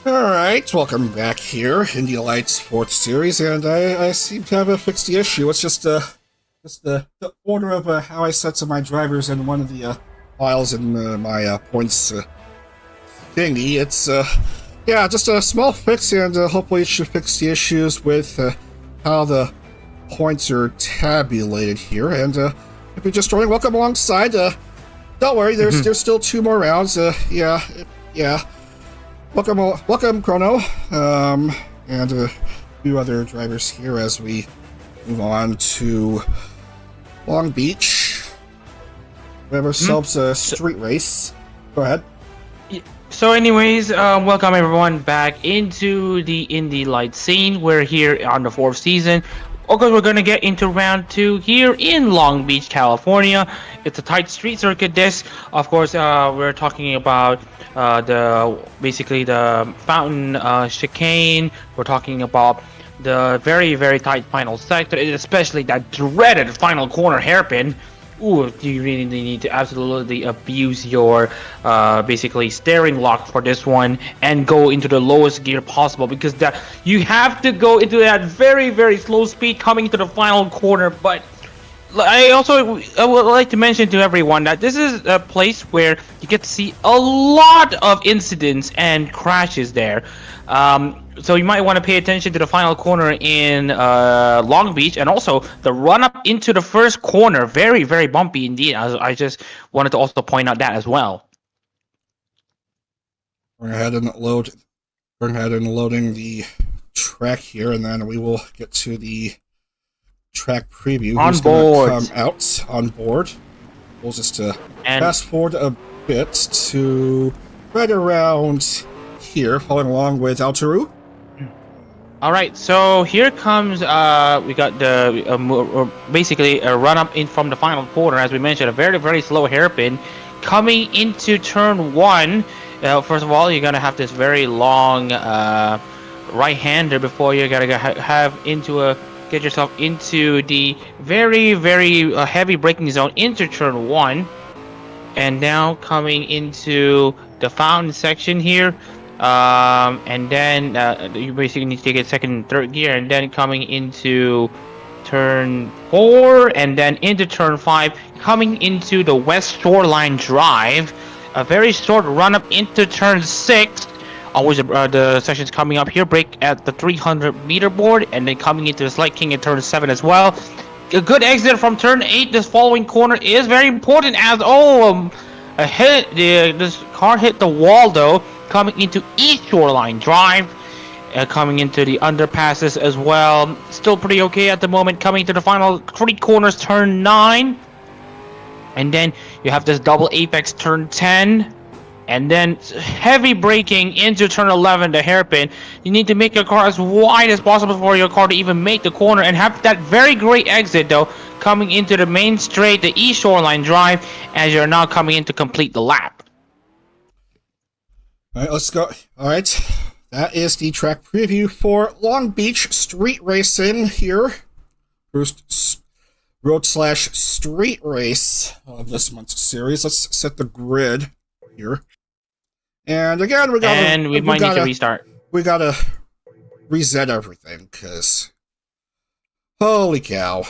Speaker 2: Alright, welcome back here in the Elite Sports Series, and I seem to have fixed the issue. It's just the order of how I set some of my drivers in one of the files in my points thingy. It's, yeah, just a small fix, and hopefully it should fix the issues with how the points are tabulated here. And if you're just joining, welcome alongside. Don't worry, there's still 2 more rounds. Yeah. Welcome, Chrono, and a few other drivers here as we move on to Long Beach. We have ourselves a street race. Go ahead.
Speaker 1: So anyways, welcome everyone back into the Indy Light scene. We're here on the 4th season. Okay, we're gonna get into round 2 here in Long Beach, California. It's a tight street circuit disc. Of course, we're talking about basically the fountain chicane. We're talking about the very, very tight final sector, especially that dreaded final corner hairpin. Ooh, you really need to absolutely abuse your basically steering lock for this one and go into the lowest gear possible, because that you have to go into that very, very slow speed coming to the final corner. But I would like to mention to everyone that this is a place where you get to see a lot of incidents and crashes there. So you might want to pay attention to the final corner in Long Beach, and also the run up into the first corner. Very, very bumpy indeed. I just wanted to also point out that as well.
Speaker 2: We're ahead and loading the track here, and then we will get to the track preview.
Speaker 1: On
Speaker 2: Who's
Speaker 1: board.
Speaker 2: Gonna come out on board. We'll just fast forward a bit to right around here, following along with Altaru.
Speaker 1: All right, so here comes we got the basically a run up in from the final corner. As we mentioned, a very, very slow hairpin coming into turn 1, first of all, you're gonna have this very long right-hander before you're gonna get yourself into the very, very heavy braking zone into turn 1. And now coming into the fountain section here, and then you basically need to get second and third gear, and then coming into turn 4, and then into turn 5, coming into the West Shoreline Drive, a very short run up into turn 6. Always the sections coming up here, break at the 300-meter board, and then coming into the Slight King at turn 7 as well. A good exit from turn 8. This following corner is very important as this car hit the wall though, coming into East Shoreline Drive, coming into the underpasses as well. Still pretty okay at the moment. Coming to the final 3 corners, turn 9, and then you have this double apex turn 10. And then heavy braking into turn 11, the hairpin. You need to make your car as wide as possible for your car to even make the corner, and have that very great exit though, coming into the main straight, the East Shoreline Drive, as you're now coming in to complete the lap.
Speaker 2: Alright, let's go. Alright, that is the track preview for Long Beach Street Racing here. First road/street race of this month's series. Let's set the grid here. And again, we might need to restart. We gotta reset everything, because holy cow.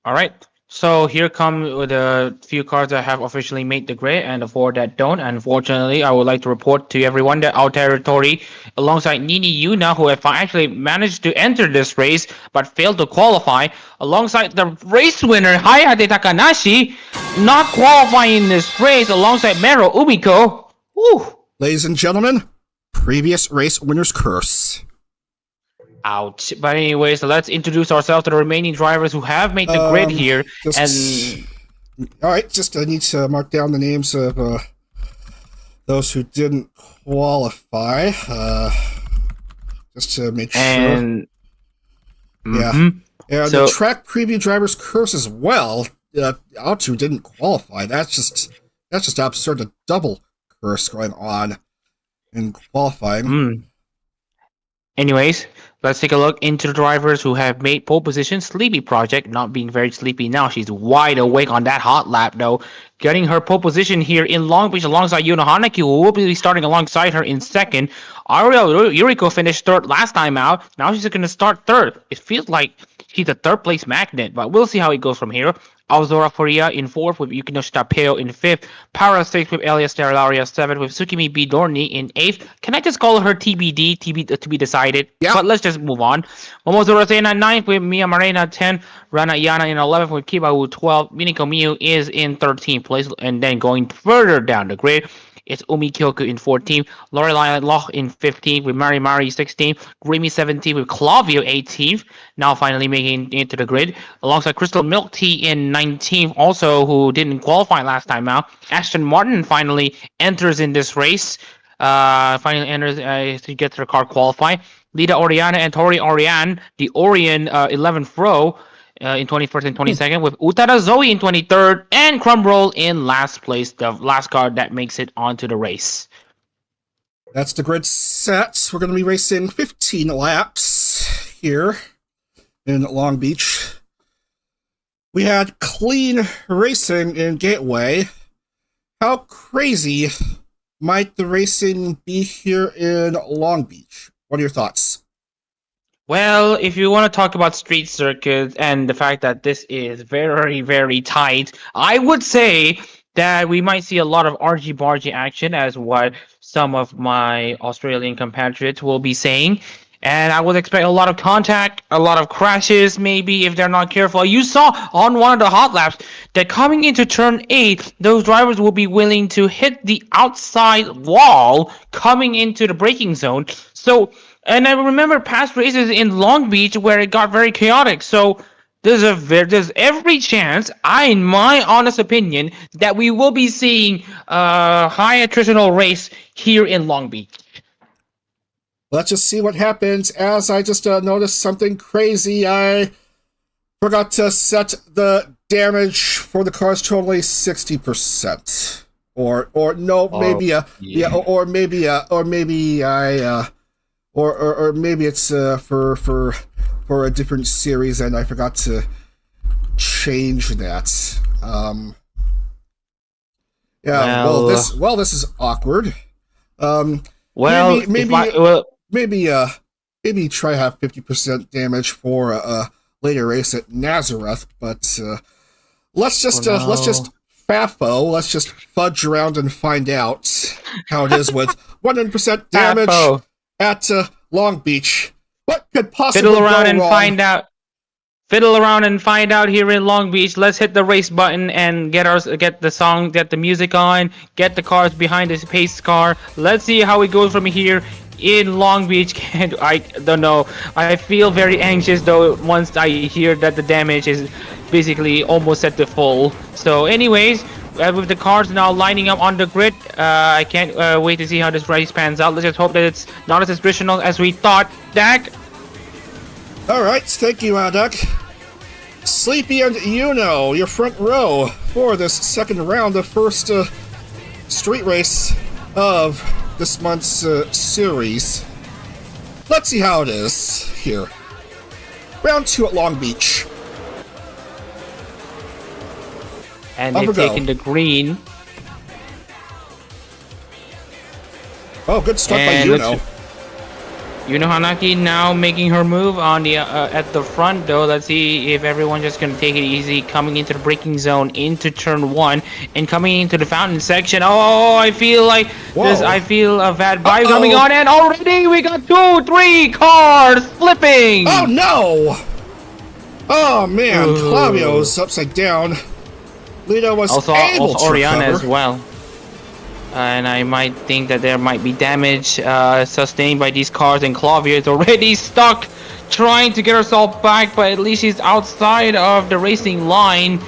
Speaker 1: Alright, so here come the few cars that have officially made the grid and the 4 that don't. Unfortunately, I would like to report to everyone that our territory, alongside Nini Yuna, who have actually managed to enter this race but failed to qualify, alongside the race winner Hayate Takanashi, not qualifying in this race, alongside Mero Umiko. Woo.
Speaker 2: Ladies and gentlemen, previous race winner's curse.
Speaker 1: Ouch. But anyway, so let's introduce ourselves to the remaining drivers who have made the grid here.
Speaker 2: Alright, I need to mark down the names of those who didn't qualify. Just to make sure.
Speaker 1: And
Speaker 2: the track preview driver's curse as well. Out who didn't qualify. That's just absurd. A double curse going on in qualifying.
Speaker 1: Anyways, let's take a look into the drivers who have made pole position. Sleepy Project, not being very sleepy now. She's wide awake on that hot lap, though. Getting her pole position here in Long Beach alongside Yuna Hanaki, who will be starting alongside her in second. Ariel Yuriko finished third last time out. Now she's going to start third. It feels like she's a third-place magnet, but we'll see how it goes from here. Aozora Furia in 4th with Yukinoshi Tapeo in 5th. Para 6th with Elia Sterlaria 7th with Tsukimi Bidorni in 8th. Can I just call her TBD, to be decided?
Speaker 2: Yeah.
Speaker 1: But let's just move on. Momozora Sena 9th with Mia Marina 10th. Rana Yana in 11th with Kibawu 12th. Miniko Miyu is in 13th place. And then going further down the grid, it's Umi Kyoku in 14th, Lorelai Loch in 15th with Mari 16th, Grimmy 17th with Clavio 18th, now finally making it to the grid, alongside Crystal Milk Tea in 19th, also who didn't qualify last time out. Ashton Martin finally enters in this race, finally enters to get her car qualified. Lida Oriana and Tori Oriane, the Orion 11th row, in 21st and 22nd, with Utada Zoe in 23rd, and Crumroll in last place, the last car that makes it onto the race.
Speaker 2: That's the grid set. We're going to be racing 15 laps here in Long Beach. We had clean racing in Gateway. How crazy might the racing be here in Long Beach? What are your thoughts?
Speaker 1: Well, if you want to talk about street circuits and the fact that this is very, very tight, I would say that we might see a lot of argy-bargy action, as what some of my Australian compatriots will be saying. And I would expect a lot of contact, a lot of crashes, maybe, if they're not careful. You saw on one of the hot laps that coming into turn 8, those drivers will be willing to hit the outside wall coming into the braking zone. So, and I remember past races in Long Beach where it got very chaotic. So there's every chance, in my honest opinion, that we will be seeing a high attritional race here in Long Beach.
Speaker 2: Let's just see what happens. As I just noticed something crazy, I forgot to set the damage for the cars totally 60%. Or no, maybe or maybe it's for a different series and I forgot to change that. This is awkward. Maybe try have 50% damage for a later race at Nazareth, but let's just fudge around and find out how it is with 100% damage at Long Beach. What could possibly go wrong?
Speaker 1: Fiddle around and find out here in Long Beach. Let's hit the race button and get the music on, get the cars behind this pace car. Let's see how it goes from here in Long Beach. I don't know. I feel very anxious though once I hear that the damage is basically almost set to full. So anyways, with the cars now lining up on the grid, I can't wait to see how this race pans out. Let's just hope that it's not as traditional as we thought. Dak?
Speaker 2: Alright, thank you, Dak. Sleepy and Yuno, your front row for this second round, the first street race of this month's series. Let's see how it is here. Round 2 at Long Beach.
Speaker 1: And they've taken the green.
Speaker 2: Oh, good start by Yuno.
Speaker 1: Yuno Hanaki now making her move on the at the front though. Let's see if everyone's just gonna take it easy, coming into the braking zone into turn 1 and coming into the fountain section. Oh, I feel like this. I feel a bad vibe coming on, and already we got 2-3 cars flipping.
Speaker 2: Oh no! Oh man, Clavio's upside down. Lito was
Speaker 1: also
Speaker 2: able to
Speaker 1: Oriana
Speaker 2: recover
Speaker 1: as well. And I might think that there might be damage sustained by these cars, and Clavia is already stuck trying to get herself back, but at least she's outside of the racing line.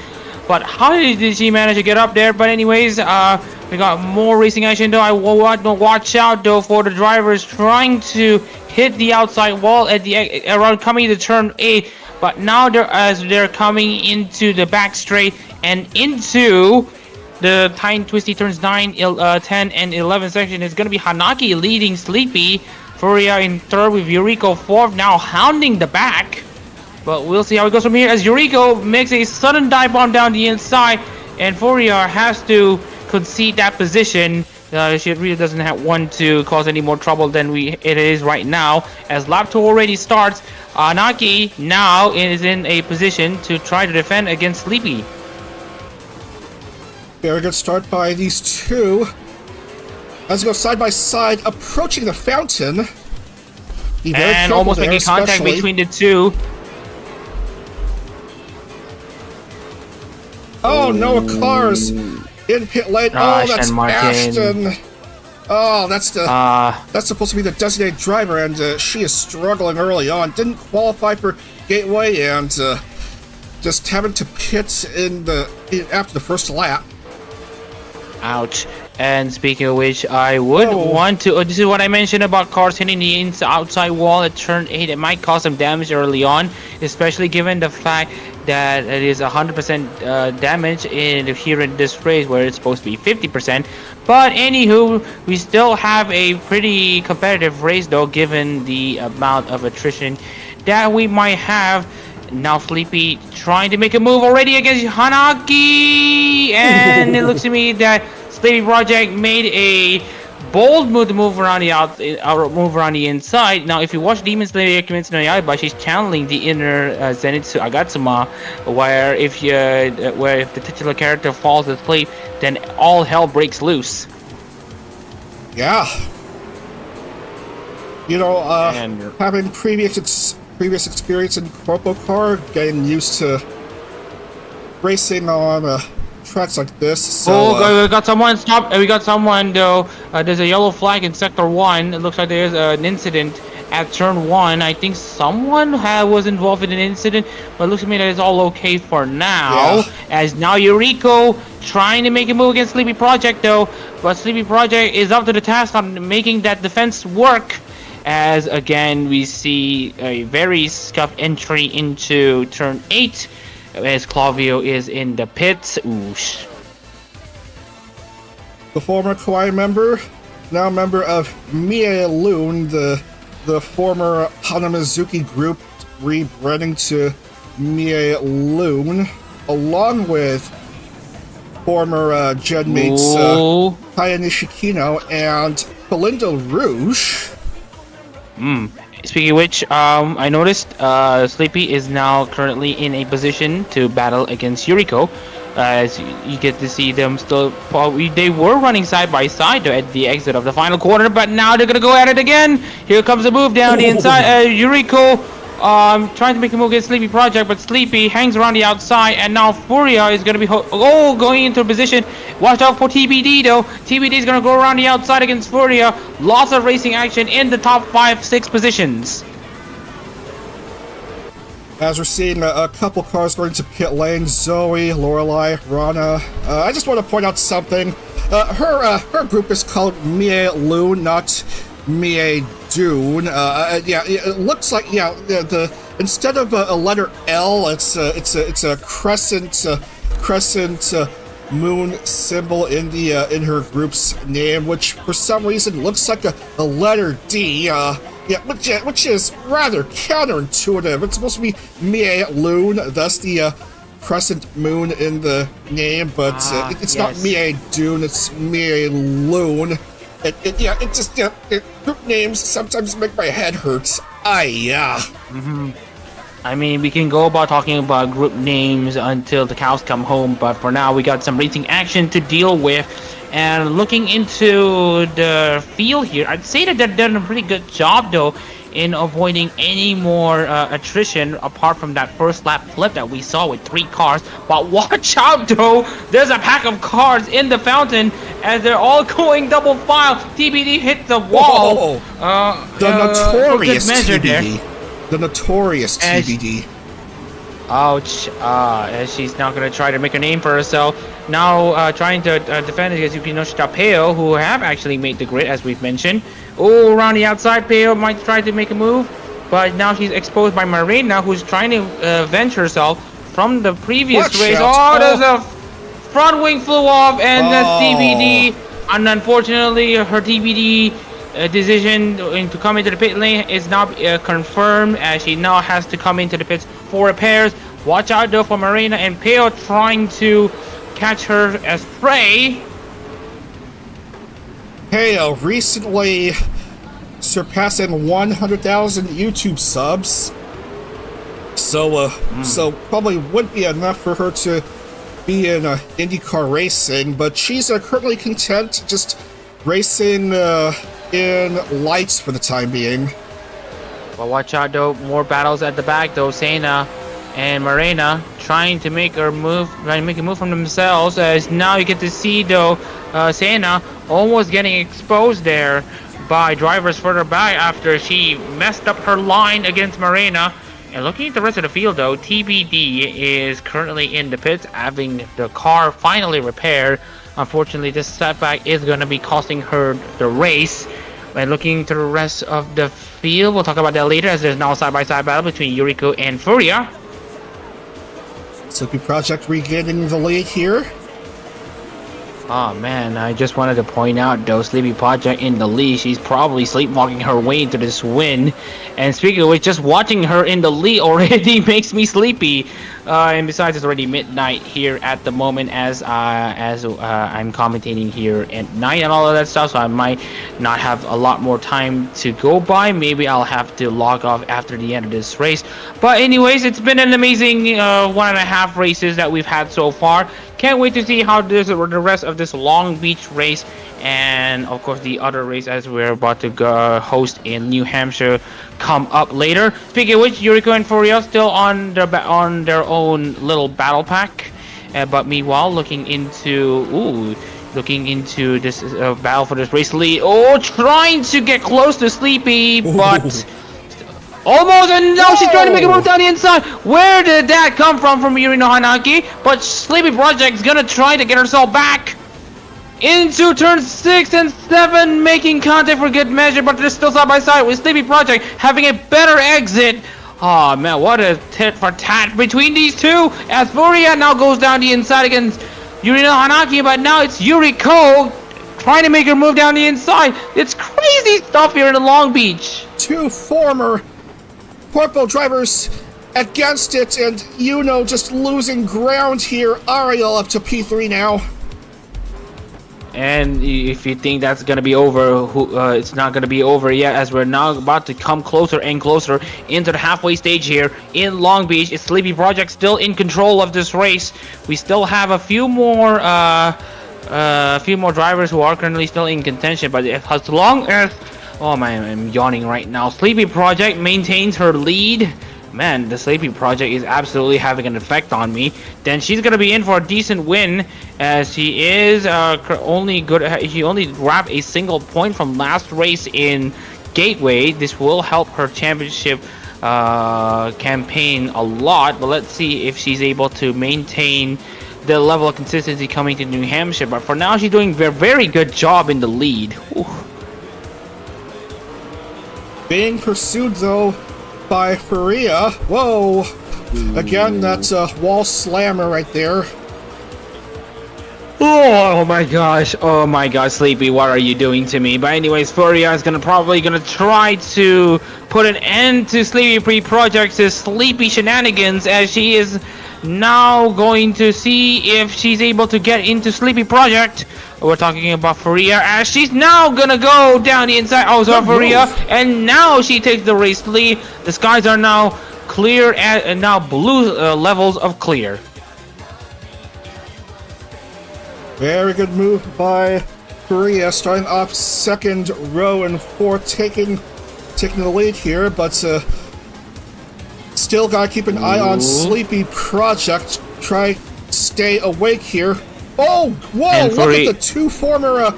Speaker 1: But how did she manage to get up there? But anyways, we got more racing action though. I want to watch out though for the drivers trying to hit the outside wall at the around coming to turn 8. But now they're coming into the back straight and into the tight twisty turns 9, 10, and 11 section. Is going to be Hanaki leading Sleepy. Furia in third with Yuriko fourth, now hounding the back. But we'll see how it goes from here as Yuriko makes a sudden dive bomb down the inside, and Furia has to concede that position. She really doesn't want to cause any more trouble than it is right now, as lap 2 already starts. Hanaki now is in a position to try to defend against Sleepy.
Speaker 2: Very good start by these two. As they go side by side, approaching the fountain.
Speaker 1: And almost making contact between the two.
Speaker 2: Oh, no cars in pit lane. Oh, that's Ashton. Oh, that's supposed to be the designated driver, and she is struggling early on. Didn't qualify for Gateway, and just having to pit after the first lap.
Speaker 1: Ouch. And speaking of which, I would want to... this is what I mentioned about cars hitting the outside wall at turn 8. It might cause some damage early on, especially given the fact that it is 100% damage here in this race, where it's supposed to be 50%. But anywho, we still have a pretty competitive race though, given the amount of attrition that we might have. Now Sleepy trying to make a move already against Hanaki, and it looks to me that Sleepy Project made a bold move to move around the inside. Now, if you watch Demon Slayer Kimetsu no Yaiba, she's channeling the inner Zenitsu Agatsuma, where if the titular character falls asleep, then all hell breaks loose.
Speaker 2: Yeah. You know, having previous experience in corpo car, getting used to racing on tracks like this. So,
Speaker 1: we got someone stopped. We got someone though. There's a yellow flag in sector 1. It looks like there's an incident at turn 1. I think someone was involved in an incident, but it looks to me that it's all okay for now. Yeah. As now Yuriko trying to make a move against Sleepy Project though, but Sleepy Project is up to the task on making that defense work. As again we see a very scuffed entry into turn 8, as Clavio is in the pits. Oosh.
Speaker 2: The former Kawaii member, now member of Mie Loon, the former Hanamizuki group, rebranding to Mie Loon, along with former Genmates Kaya Nishikino and Belinda Rouge.
Speaker 1: Speaking of which, I noticed Sleepy is now currently in a position to battle against Yuriko. As you get to see them still, they were running side by side at the exit of the final corner, but now they're gonna go at it again. Here comes a move down the inside. Yuriko trying to make a move against Sleepy Project, but Sleepy hangs around the outside, and now Furia is gonna be going into a position. Watch out for TBD though. TBD is gonna go around the outside against Furia. Lots of racing action in the top 5-6 positions.
Speaker 2: As we're seeing a couple cars going to pit lane, Zoe, Lorelai, Rana. I just want to point out something. Her group is called Mie Loon, not Mie Dune. Yeah, it looks like the instead of a letter L, it's a crescent moon symbol in her group's name, which for some reason looks like a letter D. Yeah, which is rather counterintuitive. It's supposed to be Mie Loon, thus the crescent moon in the name, but it's not Mie Dune, it's Mie Loon. Group names sometimes make my head hurt.
Speaker 1: I mean, we can go about talking about group names until the cows come home, but for now we got some racing action to deal with. And looking into the field here, I'd say that they've done a pretty good job though in avoiding any more attrition apart from that first lap flip that we saw with 3 cars. But watch out though, there's a pack of cars in the fountain as they're all going double file. TBD hit the wall.
Speaker 2: The notorious TBD. The notorious TBD.
Speaker 1: Ouch. As she's now going to try to make a name for herself. Now trying to defend against Yukinoshita Peo, who have actually made the grid, as we've mentioned. Oh, around the outside, Peo might try to make a move. But now she's exposed by Marina, who's trying to avenge herself from the previous race. There's a front wing flew off, and that's TBD. And unfortunately, her TBD decision to come into the pit lane is now confirmed, as she now has to come into the pits for repairs. Watch out though for Marina and Peo trying to catch her as prey.
Speaker 2: Peo recently surpassing 100,000 YouTube subs, so probably wouldn't be enough for her to be in IndyCar racing, but she's currently content just racing in lights for the time being.
Speaker 1: Well, watch out though, more battles at the back though. Sena and Marina trying to make a move from themselves, as now you get to see though Sena almost getting exposed there by drivers further back after she messed up her line against Marina. And looking at the rest of the field though, TBD is currently in the pits having the car finally repaired. Unfortunately, this setback is going to be costing her the race. And looking to the rest of the field, we'll talk about that later, as there's now a side-by-side battle between Yuriko and Furia.
Speaker 2: Sleepy Project regaining the lead here.
Speaker 1: Oh man, I just wanted to point out though, Sleepy Project in the lead. She's probably sleepwalking her way into this win. And speaking of which, just watching her in the lead already makes me sleepy. And besides, it's already midnight here at the moment as I'm commentating here at night and all of that stuff, so I might not have a lot more time to go by. Maybe I'll have to log off after the end of this race. But anyways, it's been an amazing 1.5 races that we've had so far. Can't wait to see how the rest of this Long Beach race and of course the other race as we're about to go host in New Hampshire come up later. Speaking of which, Yuriko and Furia still on their own little battle pack, but meanwhile looking into this battle for this race lead. Oh, trying to get close to Sleepy, but almost, and now she's trying to make a move down the inside. Where did that come from Yurino Hanaki? But Sleepy Project's gonna try to get herself back into turns 6 and 7, making contact for good measure, but they're still side by side with Sleepy Project having a better exit. Oh man, what a tit for tat between these two. As Furia now goes down the inside against Yurino Hanaki, but now it's Yuriko trying to make her move down the inside. It's crazy stuff here in Long Beach.
Speaker 2: Two former corpo drivers against it, and Yuno just losing ground here. Ariel up to P3 now.
Speaker 1: And if you think that's gonna be over, it's not gonna be over yet, as we're now about to come closer and closer into the halfway stage here in Long Beach. It's Sleepy Project still in control of this race. We still have a few more drivers who are currently still in contention, but as long as, oh man, I'm yawning right now. Sleepy Project maintains her lead. Man, the Sleepy Project is absolutely having an effect on me. Then she's gonna be in for a decent win, as she is only grabbed a single point from last race in Gateway. This will help her championship campaign a lot, but let's see if she's able to maintain the level of consistency coming to New Hampshire. But for now, she's doing a very good job in the lead. Ooh.
Speaker 2: Being pursued though by Faria. Whoa! Again, that's a wall slammer right there.
Speaker 1: Oh my gosh, Sleepy, what are you doing to me? But anyways, Furia is probably gonna try to put an end to Sleepy Project's sleepy shenanigans, as she is now going to see if she's able to get into Sleepy Project. We're talking about Furia, as she's now gonna go down the inside. Oh, sorry, Furia, and now she takes the race lead. The skies are now clear, and now blue levels of clear.
Speaker 2: Very good move by Korea, starting off second row and fourth, taking the lead here, but still gotta keep an eye on Sleepy Project. Try stay awake here. Oh, whoa!
Speaker 1: And
Speaker 2: look at the two former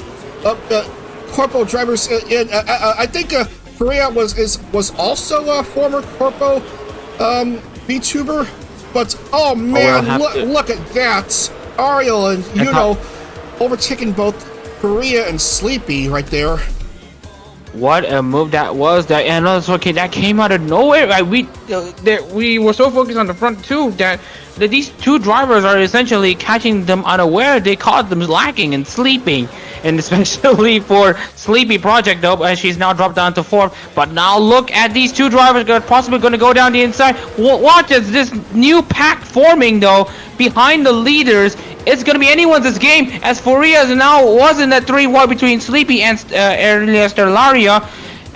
Speaker 2: corpo drivers. I think Korea was also a former corpo VTuber, but oh man, look at that! Ariel and Yuno overtaking both Korea and Sleepy right there.
Speaker 1: What a move that was! And also, okay, that came out of nowhere. We were so focused on the front two that these two drivers are essentially catching them unaware. They caught them lacking and sleeping, and especially for Sleepy Project though, as she's now dropped down to fourth. But now look at these two drivers possibly going to go down the inside. Watch as this new pack forming though behind the leaders. It's going to be anyone's game, as Furia now was in that 3 wide between Sleepy and Stellaria.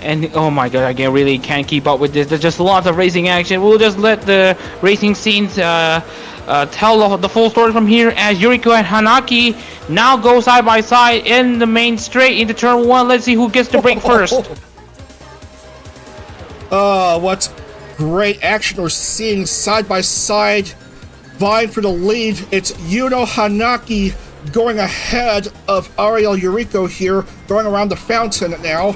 Speaker 1: And oh my god, I really can't keep up with this. There's just lots of racing action. We'll just let the racing scenes tell the full story from here, as Yuriko and Hanaki now go side by side in the main straight into turn 1. Let's see who gets to break first.
Speaker 2: What great action we're seeing side by side, vying for the lead. It's Yuno Hanaki going ahead of Ariel Yuriko here, going around the fountain now.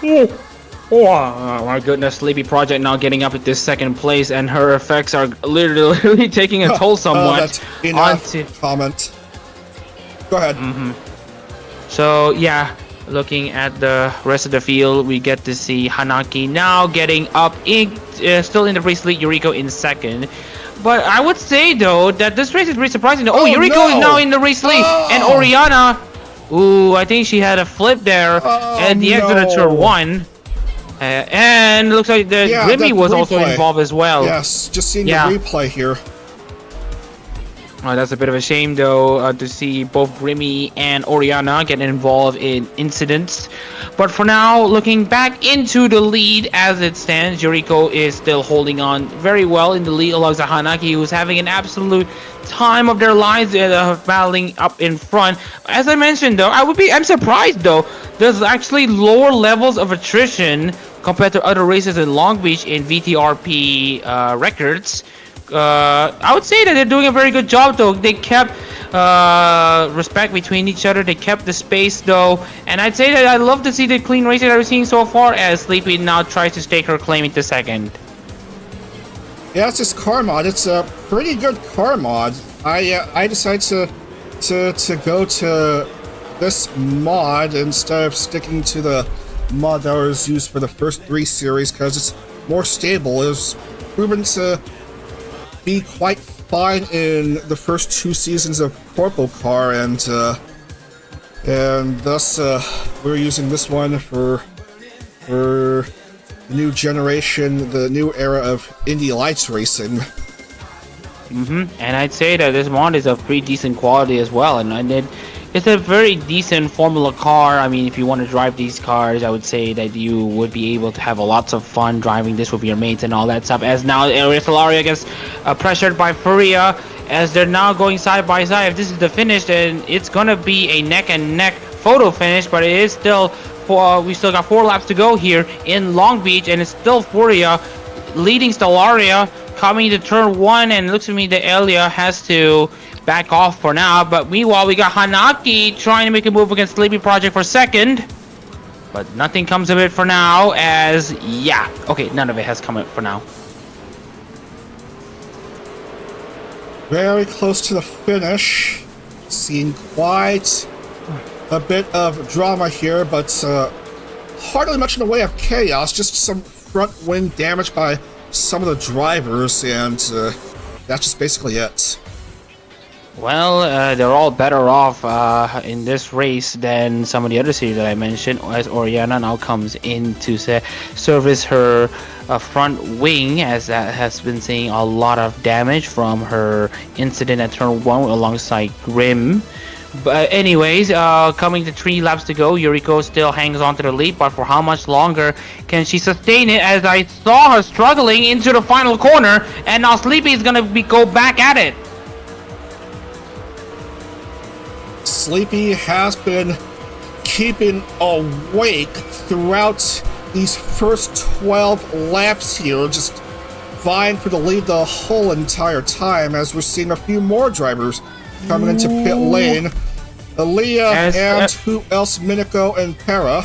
Speaker 1: Oh my goodness, Sleepy Project now getting up at this second place, and her effects are literally taking a toll somewhat.
Speaker 2: That's enough comment. Go ahead.
Speaker 1: So yeah, looking at the rest of the field, we get to see Hanaki now getting up still in the race lead, Yuriko in second. But I would say though that this race is really surprising. Yuriko is now in the race lead, and Oriana, I think she had a flip there at the exit of turn 1. And it looks like the Grimmy was also involved as well.
Speaker 2: Yes, just seeing the replay here.
Speaker 1: That's a bit of a shame though, to see both Grimmy and Oriana get involved in incidents. But for now, looking back into the lead as it stands, Yuriko is still holding on very well in the lead alongside Hanaki, who's having an absolute time of their lives battling up in front. As I mentioned though, I'm surprised though, there's actually lower levels of attrition compared to other races in Long Beach in VTRP records. I would say that they're doing a very good job though. They kept respect between each other. They kept the space though, and I'd say that I love to see the clean racing that we're seeing so far, as Sleepy now tries to stake her claim into second.
Speaker 2: Yeah, it's this car mod. It's a pretty good car mod. I decided to go to this mod instead of sticking to the mod that was used for the first 3 series, because it's more stable. It was proven to be quite fine in the first 2 seasons of Corpo Car, and thus we're using this one for the new generation, the new era of Indy Lights racing.
Speaker 1: And I'd say that this mod is of pretty decent quality as well, and it's a very decent Formula car. I mean, if you want to drive these cars, I would say that you would be able to have lots of fun driving this with your mates and all that stuff. As now Aristellaria gets pressured by Furia, as they're now going side by side. If this is the finish, then it's gonna be a neck and neck photo finish, but it is still we still got 4 laps to go here in Long Beach, and it's still Furia leading Stellaria coming to turn 1, and it looks to me that Elia has to back off for now. But meanwhile, we got Hanaki trying to make a move against Sleepy Project for second, but nothing comes of it for now, as none of it has come up for now.
Speaker 2: Very close to the finish. Seeing quite a bit of drama here, but hardly much in the way of chaos, just some front wing damage by some of the drivers, and that's just basically it.
Speaker 1: Well, they're all better off in this race than some of the other cities that I mentioned, as Oriana now comes in to service her front wing, as that has been seeing a lot of damage from her incident at turn 1 alongside Grim. But anyways, coming to 3 laps to go, Yuriko still hangs on to the lead, but for how much longer can she sustain it, as I saw her struggling into the final corner, and now Sleepy is going to go back at it.
Speaker 2: Sleepy has been keeping awake throughout these first 12 laps here, just vying for the lead the whole entire time, as we're seeing a few more drivers coming into pit lane. Aaliyah and who else? Minako and Para.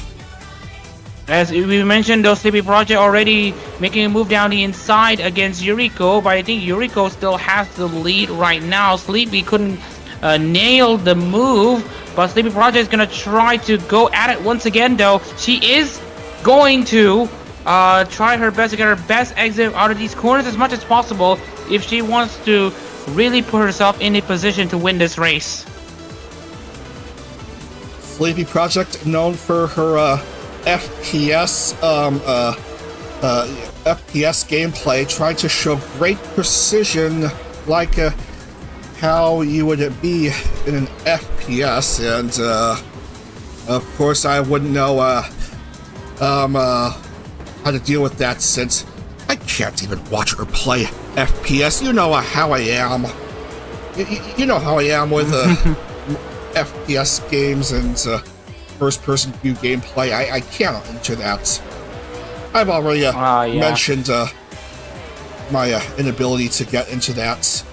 Speaker 1: As we mentioned, though, Sleepy Project already making a move down the inside against Yuriko, but I think Yuriko still has the lead right now. Sleepy couldn't nail the move, but Sleepy Project is going to try to go at it once again, though. She is going to try her best to get her best exit out of these corners as much as possible if she wants to really put herself in a position to win this race.
Speaker 2: Sleepy Project, known for her FPS gameplay, trying to show great precision, like how you would be in an FPS, and of course I wouldn't know how to deal with that, since I can't even watch or play FPS. You know how I am. You know how I am with FPS games and first-person view gameplay. I cannot enter that. I've already mentioned my inability to get into that.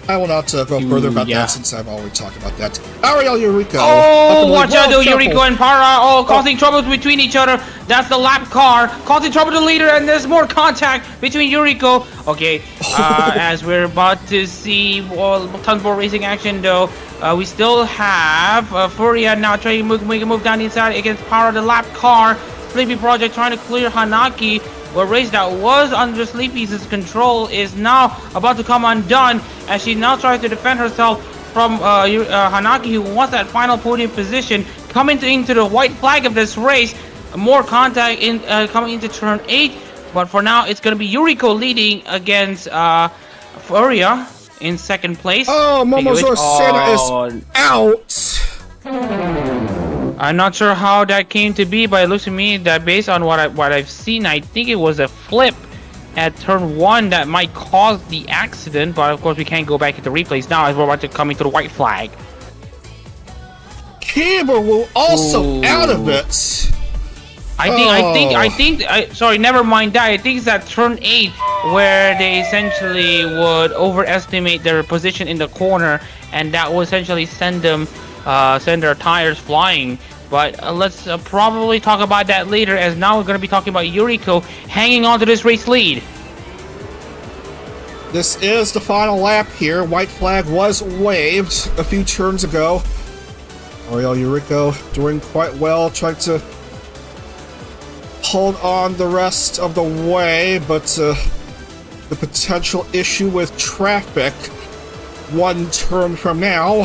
Speaker 2: I will not go further about that, since I've already talked about that. Ariel, Yuriko.
Speaker 1: Oh, watch out, though, Yuriko and Para. Causing trouble between each other. That's the lap car. Causing trouble to the leader, and there's more contact between Yuriko. Okay, as we're about to see tons more racing action, though, we still have Furia now trying to make a move down the inside against Para, the lap car. Sleepy Project trying to clear Hanaki. A race that was under Sleepy's control is now about to come undone, as she now tries to defend herself from Hanaki, who wants that final podium position. Coming into the white flag of this race, more contact in coming into turn 8, but for now it's going to be Yuriko leading against Furia in second place.
Speaker 2: Oh, Momozora Santa is out!
Speaker 1: I'm not sure how that came to be, but it looks to me that based on what I've seen, I think it was a flip at turn 1 that might cause the accident. But of course, we can't go back into replays now, as we're about to come into the white flag.
Speaker 2: Kimber will also out of it.
Speaker 1: Sorry, never mind that. I think it's at turn 8 where they essentially would overestimate their position in the corner, and that will essentially send their tires flying. But let's probably talk about that later, as now we're going to be talking about Yuriko hanging on to this race lead.
Speaker 2: This is the final lap here. White flag was waved a few turns ago. Ariel Yuriko doing quite well, trying to hold on the rest of the way, but the potential issue with traffic one turn from now.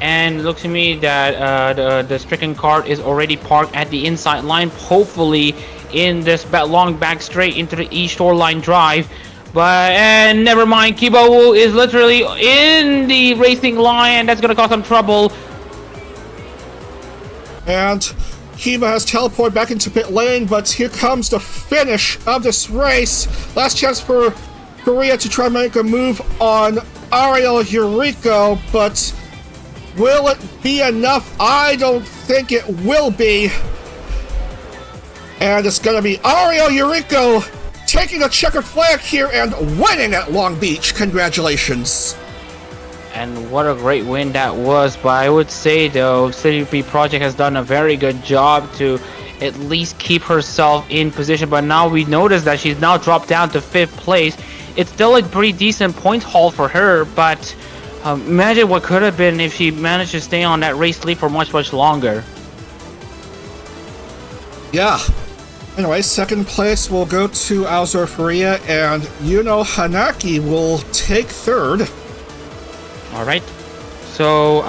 Speaker 1: And it looks to me that the stricken cart is already parked at the inside line, hopefully in this long back straight into the East Shoreline Drive. And never mind, Kibo is literally in the racing line. That's going to cause some trouble.
Speaker 2: And Kiba has teleported back into pit lane, but here comes the finish of this race. Last chance for Korea to try and make a move on Ariel Yuriko, but will it be enough? I don't think it will be. And it's going to be Ariel Yuriko taking the checkered flag here and winning at Long Beach. Congratulations.
Speaker 1: And what a great win that was. But I would say, though, CDP Project has done a very good job to at least keep herself in position. But now we notice that she's now dropped down to 5th place. It's still a pretty decent point haul for her, but imagine what could have been if she managed to stay on that race lead for much, much longer.
Speaker 2: Yeah. Anyway, 2nd place will go to Aozor Faria, and Yuno Hanaki will take 3rd.
Speaker 1: All right. So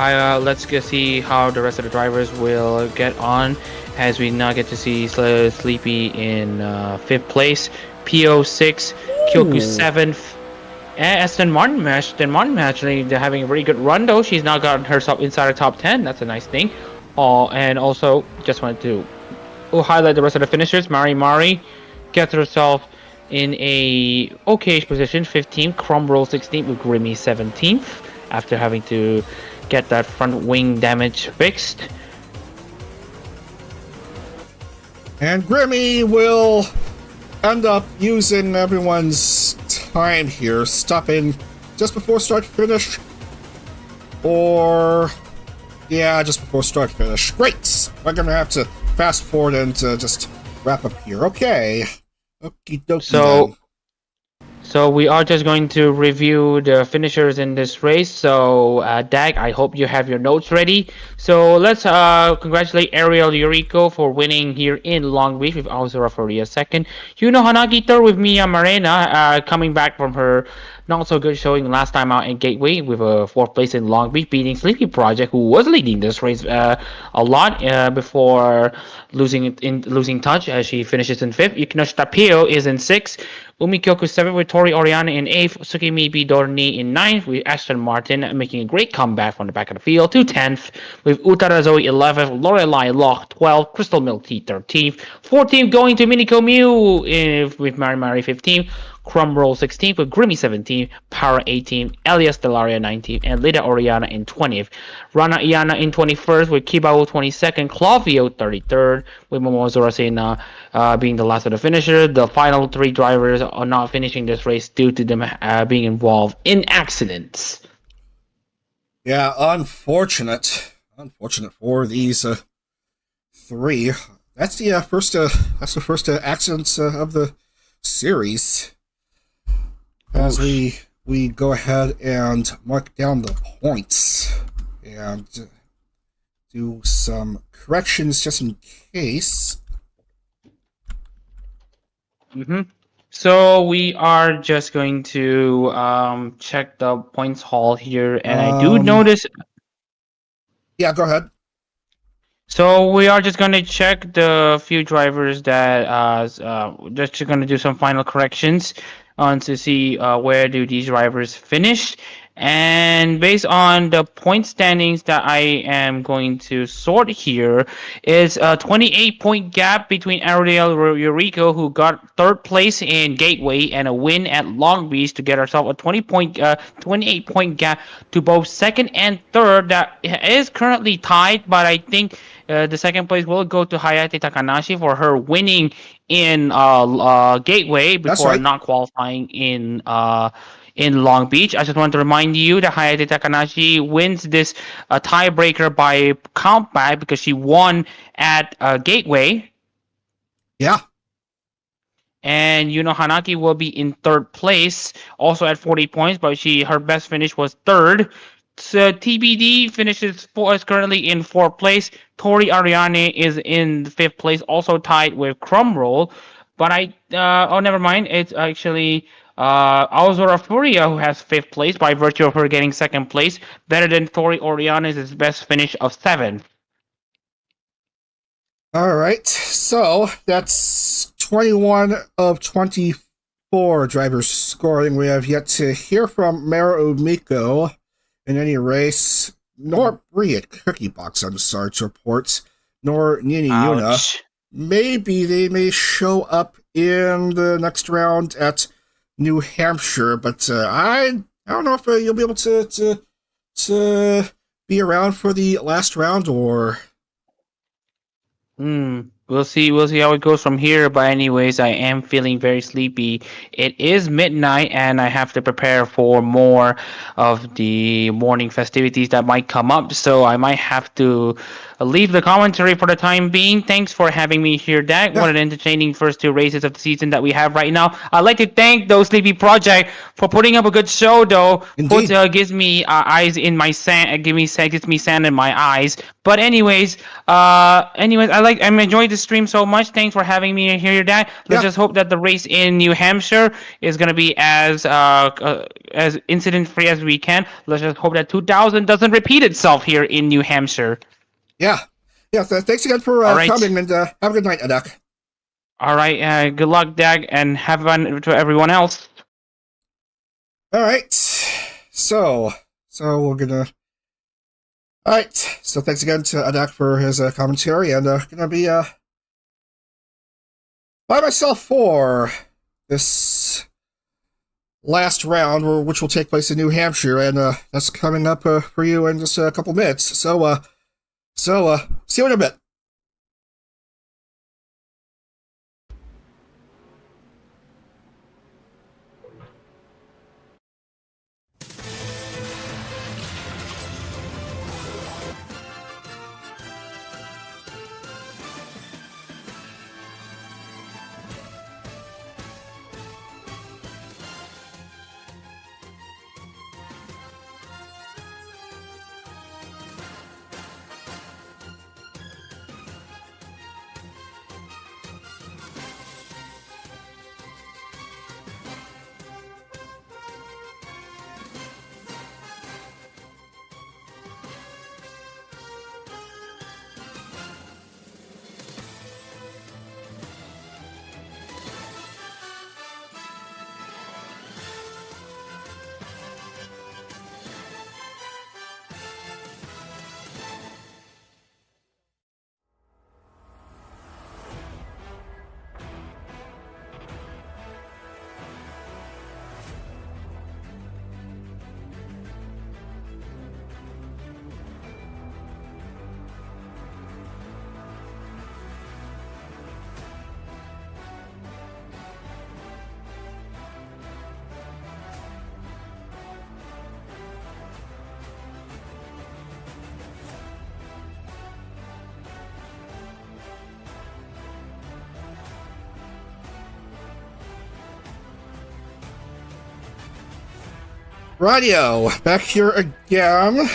Speaker 1: let's see how the rest of the drivers will get on, as we now get to see Sleepy in 5th place, PO 6th, Kyoku 7th, and Aston Martin actually they're having a very good run though. She's now gotten herself inside the top 10. That's a nice thing. And also just wanted to highlight the rest of the finishers. Mari gets herself in a okay position, 15th, Crumroll 16th with Grimmy 17th. After having to get that front wing damage fixed.
Speaker 2: And Grimmy will end up using everyone's time here, stopping just before start finish. Or, yeah, just before start finish. Great! We're gonna have to fast forward and just wrap up here. Okay. Okie dokie.
Speaker 1: So we are just going to review the finishers in this race. So Dag, I hope you have your notes ready. So let's congratulate Ariel Yuriko for winning here in Long Beach with Aozora Faria 2nd. Yuno Hanagi 3rd with Mia Marena coming back from her not so good showing last time out in Gateway with a 4th place in Long Beach, beating Sleepy Project, who was leading this race a lot before losing touch as she finishes in 5th. Yukino Tapio is in 6th. Umi Kyoku 7th with Tori Oriana in 8th, Tsukimi Bidorni in 9th, with Aston Martin making a great comeback from the back of the field to 10th, with Utara Zoe 11th, Lorelai Loch 12th, Crystal Milk Tea 13th, 14th going to Miniko Mew with Mari 15th, Crumroll 16th with Grimmy 17th, Para 18th, Elias Delaria 19th, and Lida Oriana in 20th. Rana Iana in 21st with Kibao 22nd, Clavio 33rd, with Momozora Sena being the last of the finisher. The final 3 drivers are not finishing this race due to them being involved in accidents.
Speaker 2: Yeah, unfortunate. Unfortunate for these 3. That's the first accident of the series. As we go ahead and mark down the points and do some corrections just in case.
Speaker 1: So we are just going to check the points haul here, and I do notice.
Speaker 2: Yeah, go ahead.
Speaker 1: So we are just going to check the few drivers that just going to do some final corrections on to see where do these drivers finish. And based on the point standings that I am going to sort here, is a 28-point gap between Ariel Yuriko, who got 3rd place in Gateway and a win at Long Beach, to get herself a 28-point gap to both 2nd and 3rd. That is currently tied, but I think the 2nd place will go to Hayate Takanashi for her winning in Gateway before not qualifying in Long Beach. I just want to remind you that Hayate Takanashi wins this tiebreaker by countback because she won at Gateway.
Speaker 2: Yeah.
Speaker 1: And Yuno Hanaki will be in 3rd place, also at 40 points, but her best finish was 3rd. TBD finishes is currently in fourth place. Tori Ariane is in fifth place, also tied with Crumroll. But oh, never mind. It's actually Aozora Furia who has fifth place by virtue of her getting second place. Better than Tori Ariane's best finish of seventh.
Speaker 2: All right, so that's 21 of 24 drivers scoring. We have yet to hear from Maru Miko in any race, nor Brie at Cookie Box, I'm sorry to report, nor Nini Yuna. Maybe they may show up in the next round at New Hampshire, but I don't know if you'll be able to be around for the last round or.
Speaker 1: We'll see how it goes from here. But anyways, I am feeling very sleepy. It is midnight, and I have to prepare for more of the morning festivities that might come up. So I might have to leave the commentary for the time being. Thanks for having me here, Dak. What an entertaining first two races of the season that we have right now. I'd like to thank those Sleepy Project for putting up a good show, though. Gives me eyes in my sand. Gives me sand in my eyes. But anyways, I'm enjoying the stream so much. Thanks for having me here, Dak. Let's just hope that the race in New Hampshire is gonna be as incident free as we can. Let's just hope that 2000 doesn't repeat itself here in New Hampshire.
Speaker 2: Yeah. Thanks again for coming, and have a good night, Adak.
Speaker 1: All right. Good luck, Dag, and have fun to everyone else.
Speaker 2: All right. So we're gonna. All right. So thanks again to Adak for his commentary, and gonna be by myself for this last round, which will take place in New Hampshire, and that's coming up for you in just a couple minutes. So see you in a bit. Radio, back here again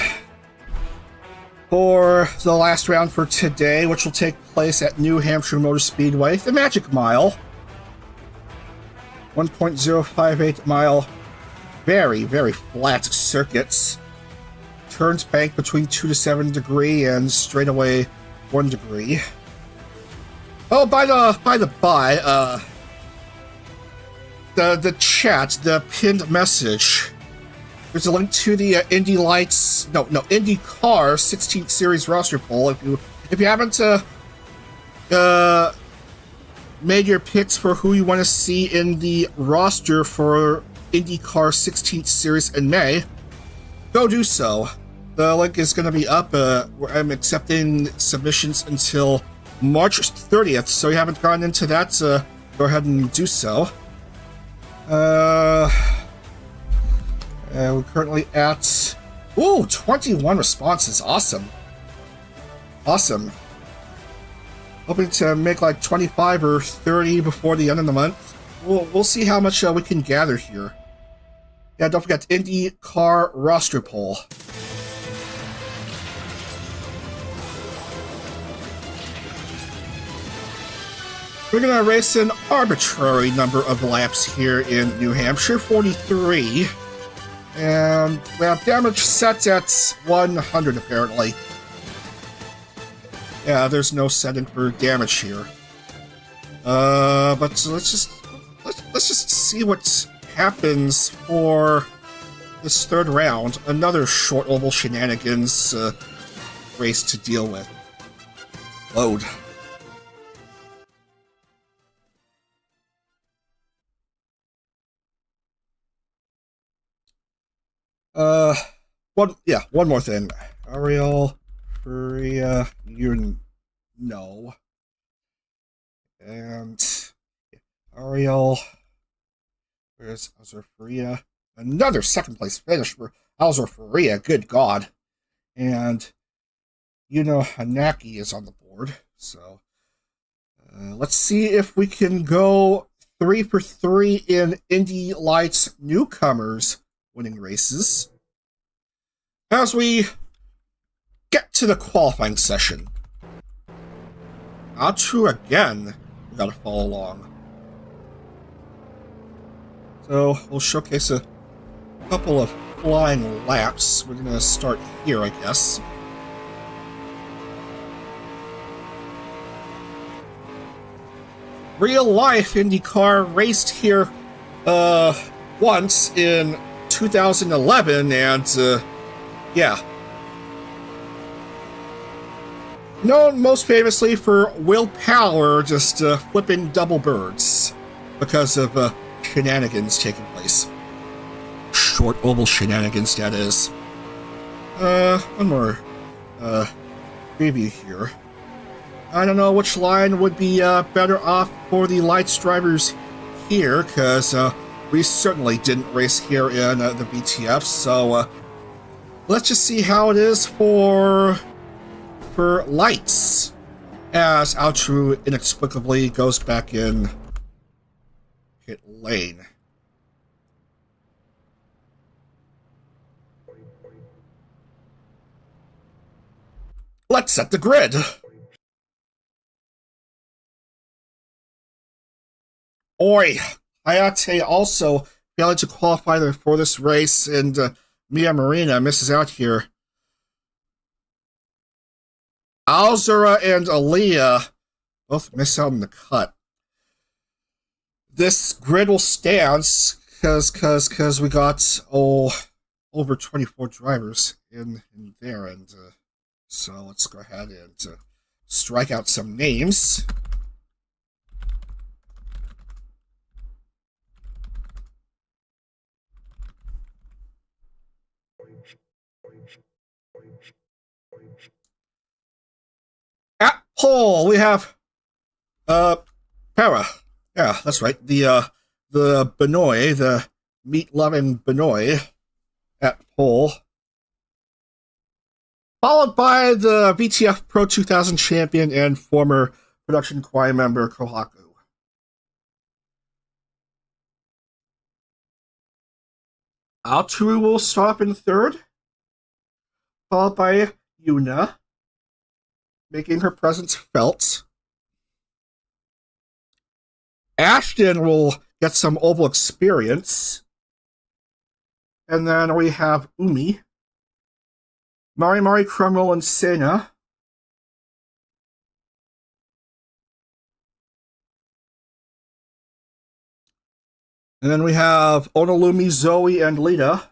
Speaker 2: for the last round for today, which will take place at New Hampshire Motor Speedway, the Magic Mile. 1.058 mile, very, very flat circuits. Turns bank between 2 to 7 degree and straightaway 1 degree. Oh, by the by, the chat, the pinned message. There's a link to the Indy IndyCar 16th Series roster poll. If you haven't made your picks for who you want to see in the roster for IndyCar 16th Series in May, go do so. The link is going to be up. I'm accepting submissions until March 30th, so you haven't gone into that, go ahead and do so. We're currently at 21 responses. Awesome. Hoping to make like 25 or 30 before the end of the month. We'll see how much we can gather here. Yeah, don't forget IndyCar roster poll. We're going to race an arbitrary number of laps here in New Hampshire, 43. And we have damage set at 100 apparently. Yeah, there's no setting for damage here. But let's just see what happens for this third round. Another short oval shenanigans race to deal with. Load. One more thing. Ariel, Faria, you know. And Ariel, where's Alzar Faria? Another second place finish for Alzar Faria, good God. And Hanaki is on the board, so let's see if we can go 3 for 3 in Indy Lights newcomers winning races as we get to the qualifying session. Atru again, we gotta follow along. So we'll showcase a couple of flying laps. We're gonna start here, I guess. Real life IndyCar raced here once in 2011, and yeah. Known most famously for Will Power just flipping double birds because of shenanigans taking place. Short oval shenanigans, that is. One more preview here. I don't know which line would be better off for the lights drivers here, because we certainly didn't race here in the VTF, so let's just see how it is for lights, as Outru inexplicably goes back in pit lane. Let's set the grid. Oi, Hayate also failed to qualify for this race, and Mia Marina misses out here. Alzura and Aaliyah both miss out in the cut. This grid will stand because we got over 24 drivers in there, and so let's go ahead and strike out some names. At pole, we have Para. Yeah, that's right. The Benoit, the meat-loving Benoit at pole. Followed by the VTF Pro 2000 champion and former production choir member Kohaku. Altru will stop in third, followed by Yuna, making her presence felt. Ashton will get some oval experience. And then we have Umi, Mari Crumroll, and Sena. And then we have Onolumi, Zoe, and Lita.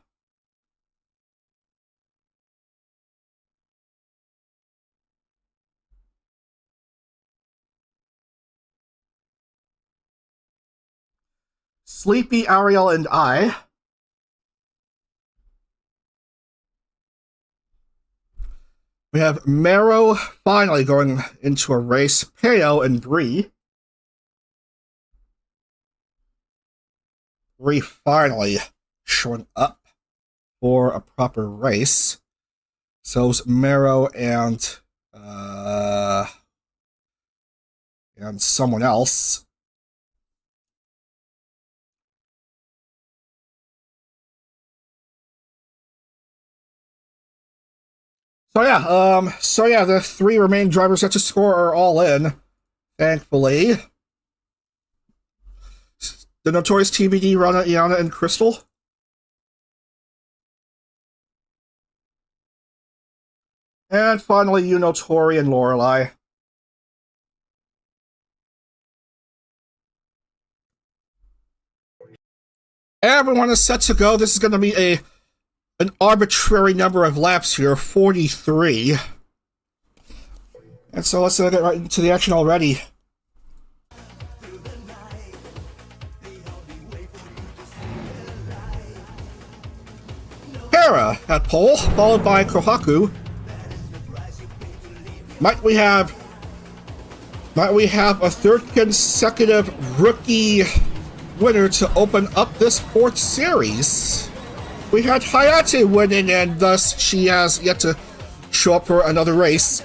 Speaker 2: Sleepy, Ariel, and I. We have Mero finally going into a race. Peo and Bree. Bree finally showing up for a proper race. So's Mero and someone else. So yeah, the three remaining drivers that to score are all in, thankfully. the notorious TBD, Rana, Iana, and Crystal. And finally, Yuno, Tori, and Lorelei. Everyone is set to go. This is going to be an arbitrary number of laps here, 43. And so let's get right into the action already. Hera at pole, followed by Kohaku. Might we have a third consecutive rookie winner to open up this fourth series? We had Hayate winning, and thus she has yet to show up for another race.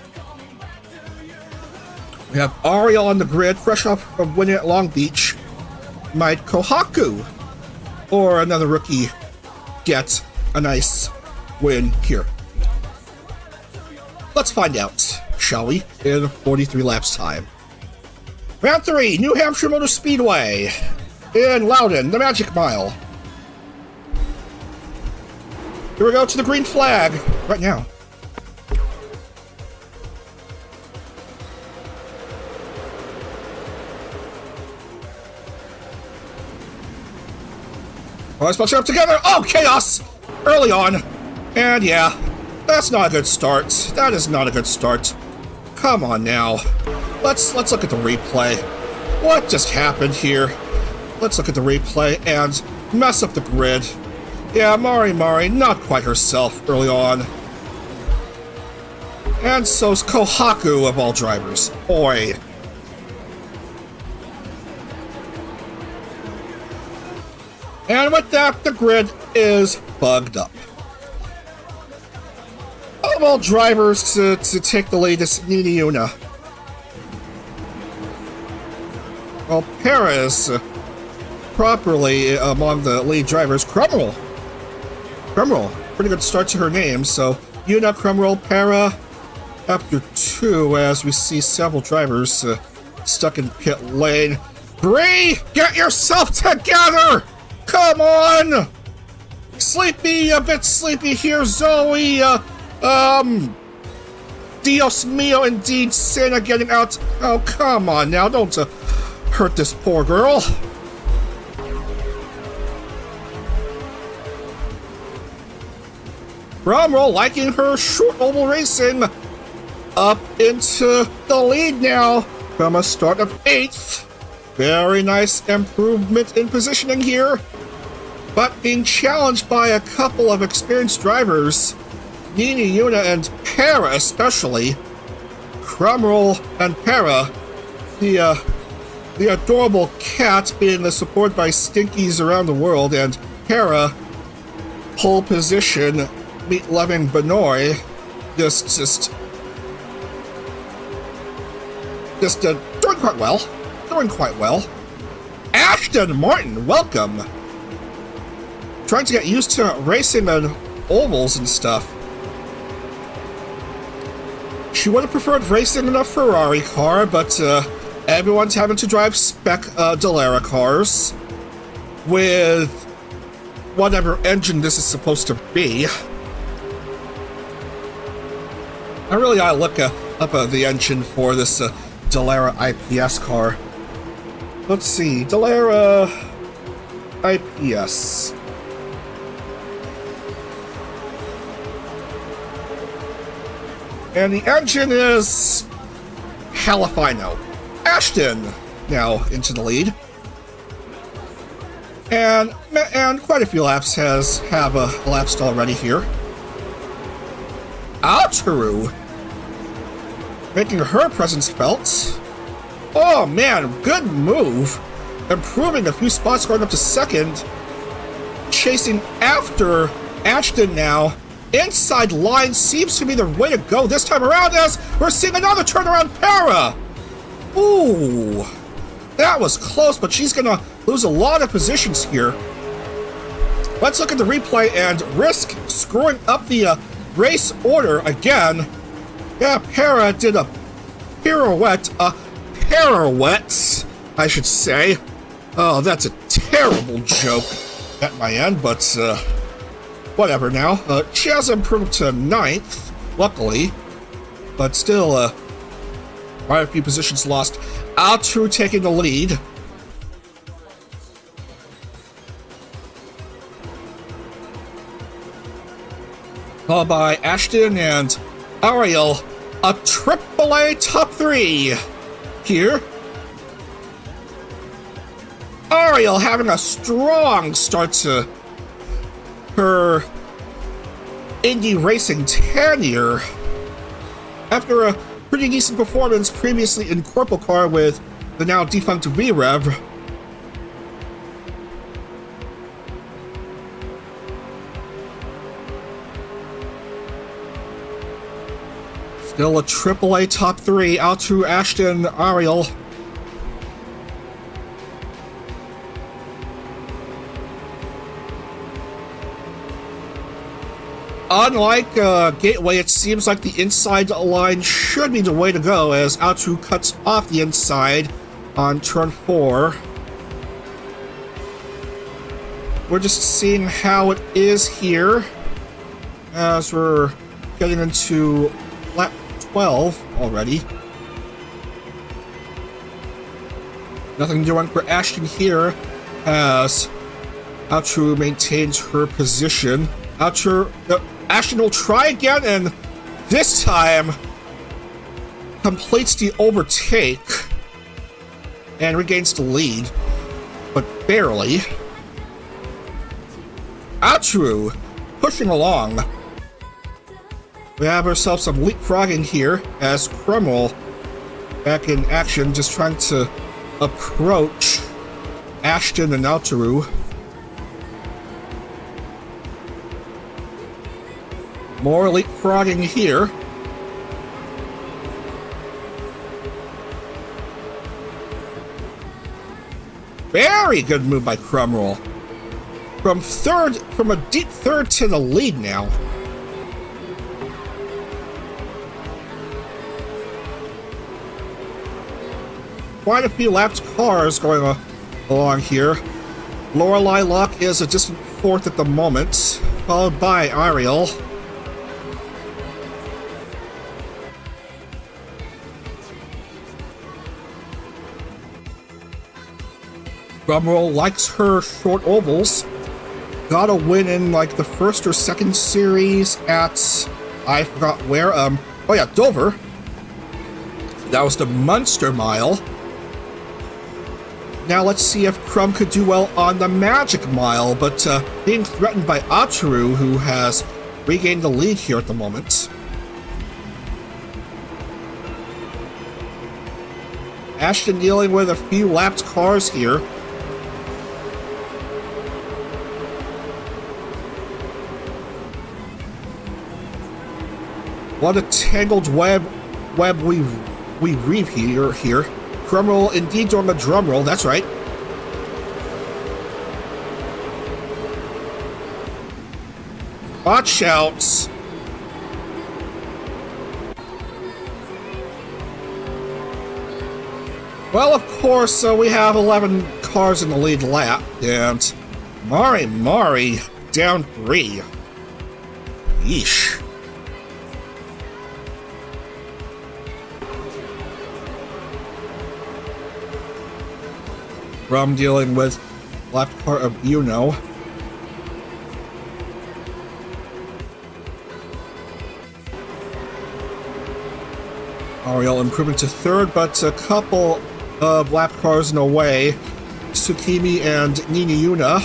Speaker 2: We have Ariel on the grid, fresh off from winning at Long Beach. Might Kohaku or another rookie get a nice win here? Let's find out, shall we, in 43 laps time. Round 3, New Hampshire Motor Speedway. In Loudon, the Magic Mile. Here we go to the green flag right now. Well, let's bunch it up together. Oh, chaos! Early on. And yeah, that's not a good start. That is not a good start. Come on now. Let's look at the replay. What just happened here? Let's look at the replay and mess up the grid. Yeah, Mari, not quite herself early on. And so's Kohaku of all drivers. Oi. And with that, the grid is bugged up. Of all drivers to take the lead is Nini Yuna. Well, Paris properly among the lead drivers. Crumroll, pretty good start to her name. So Yuna, Crumroll, Para after 2, as we see several drivers stuck in pit lane. Bree, get yourself together! Come on! Sleepy, a bit sleepy here, Zoe. Dios mio, indeed, Santa getting out. Oh, come on now, don't hurt this poor girl. Cromwell liking her short oval racing. Up into the lead now from a start of 8th. Very nice improvement in positioning here, but being challenged by a couple of experienced drivers, Nini, Yuna, and Para especially. Cromwell and Para, the adorable cat being supported by Stinkies around the world, and Para, pole position, meat-loving Benoy, just doing quite well. Doing quite well. Ashton Martin, welcome. Trying to get used to racing on ovals and stuff. She would have preferred racing in a Ferrari car, but everyone's having to drive spec Dallara cars with whatever engine this is supposed to be. I really ought to look up the engine for this Dallara IPS car. Let's see, Dallara IPS. And the engine is hell if I know. Ashton now into the lead. And quite a few laps have elapsed already here. Altaru making her presence felt. Oh man, good move. Improving a few spots, going up to 2nd. Chasing after Ashton now. Inside line seems to be the way to go this time around, as we're seeing another turnaround Para. Ooh, that was close, but she's gonna lose a lot of positions here. Let's look at the replay and risk screwing up the race order again. Yeah, Para did a pirouette, I should say. Oh, that's a terrible joke at my end, but whatever now. She has improved to 9th, luckily, but still quite a few positions lost. Altru taking the lead. Followed by Ashton and Ariel, a AAA top 3 here. Ariel having a strong start to her Indy racing tenure after a pretty decent performance previously in Corpo Car with the now defunct V-Rev. Still a AAA top 3 out to Ashton, Ariel. Unlike Gateway, it seems like the inside line should be the way to go as Altru cuts off the inside on turn 4. We're just seeing how it is here as we're getting into lap 12 already. Nothing doing for Ashton here as Altru maintains her position. Ashton will try again, and this time completes the overtake and regains the lead, but barely. Altru pushing along. We have ourselves some leapfrogging here as Krumel back in action, just trying to approach Ashton and Altru. More leapfrogging here. Very good move by Krumel. From a deep third to the lead now. Quite a few lapped cars going along here. Lorelei Locke is a distant 4th at the moment, followed by Ariel. Krumel likes her short ovals. Got a win in like the first or second series at, I forgot where, oh yeah, Dover. That was the Munster Mile. Now let's see if Krum could do well on the Magic Mile, but being threatened by Altru, who has regained the lead here at the moment. Ashton dealing with a few lapped cars here. What a tangled web we weave here. Drumroll indeed doing a drum roll, that's right. Watch out! Well, of course, we have 11 cars in the lead lap, and Mari down 3. Yeesh. From dealing with left car of Uno. Ariel improving to 3rd, but a couple of lap cars in a way. Tsukimi and Nini Yuna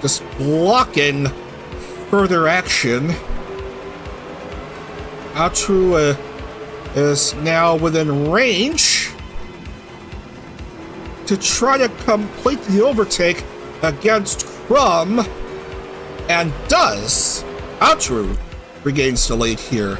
Speaker 2: just blocking further action. Altru is now within range to try to complete the overtake against Krum, and does. Altru regains the lead here.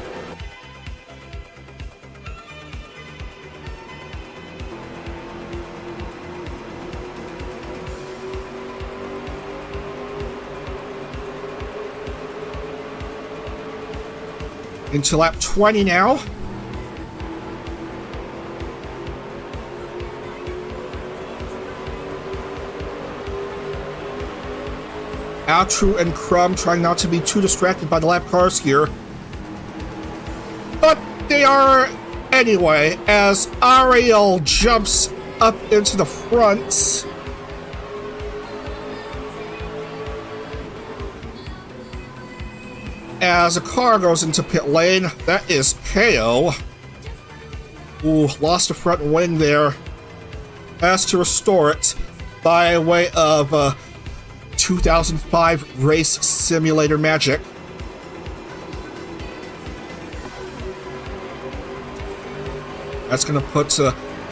Speaker 2: Into lap 20 now. Altru and Crumb trying not to be too distracted by the lap cars here. But they are anyway, as Ariel jumps up into the front. As a car goes into pit lane, that is KO. Ooh, lost the front wing there. Has to restore it by way of 2005 race simulator magic. That's going to put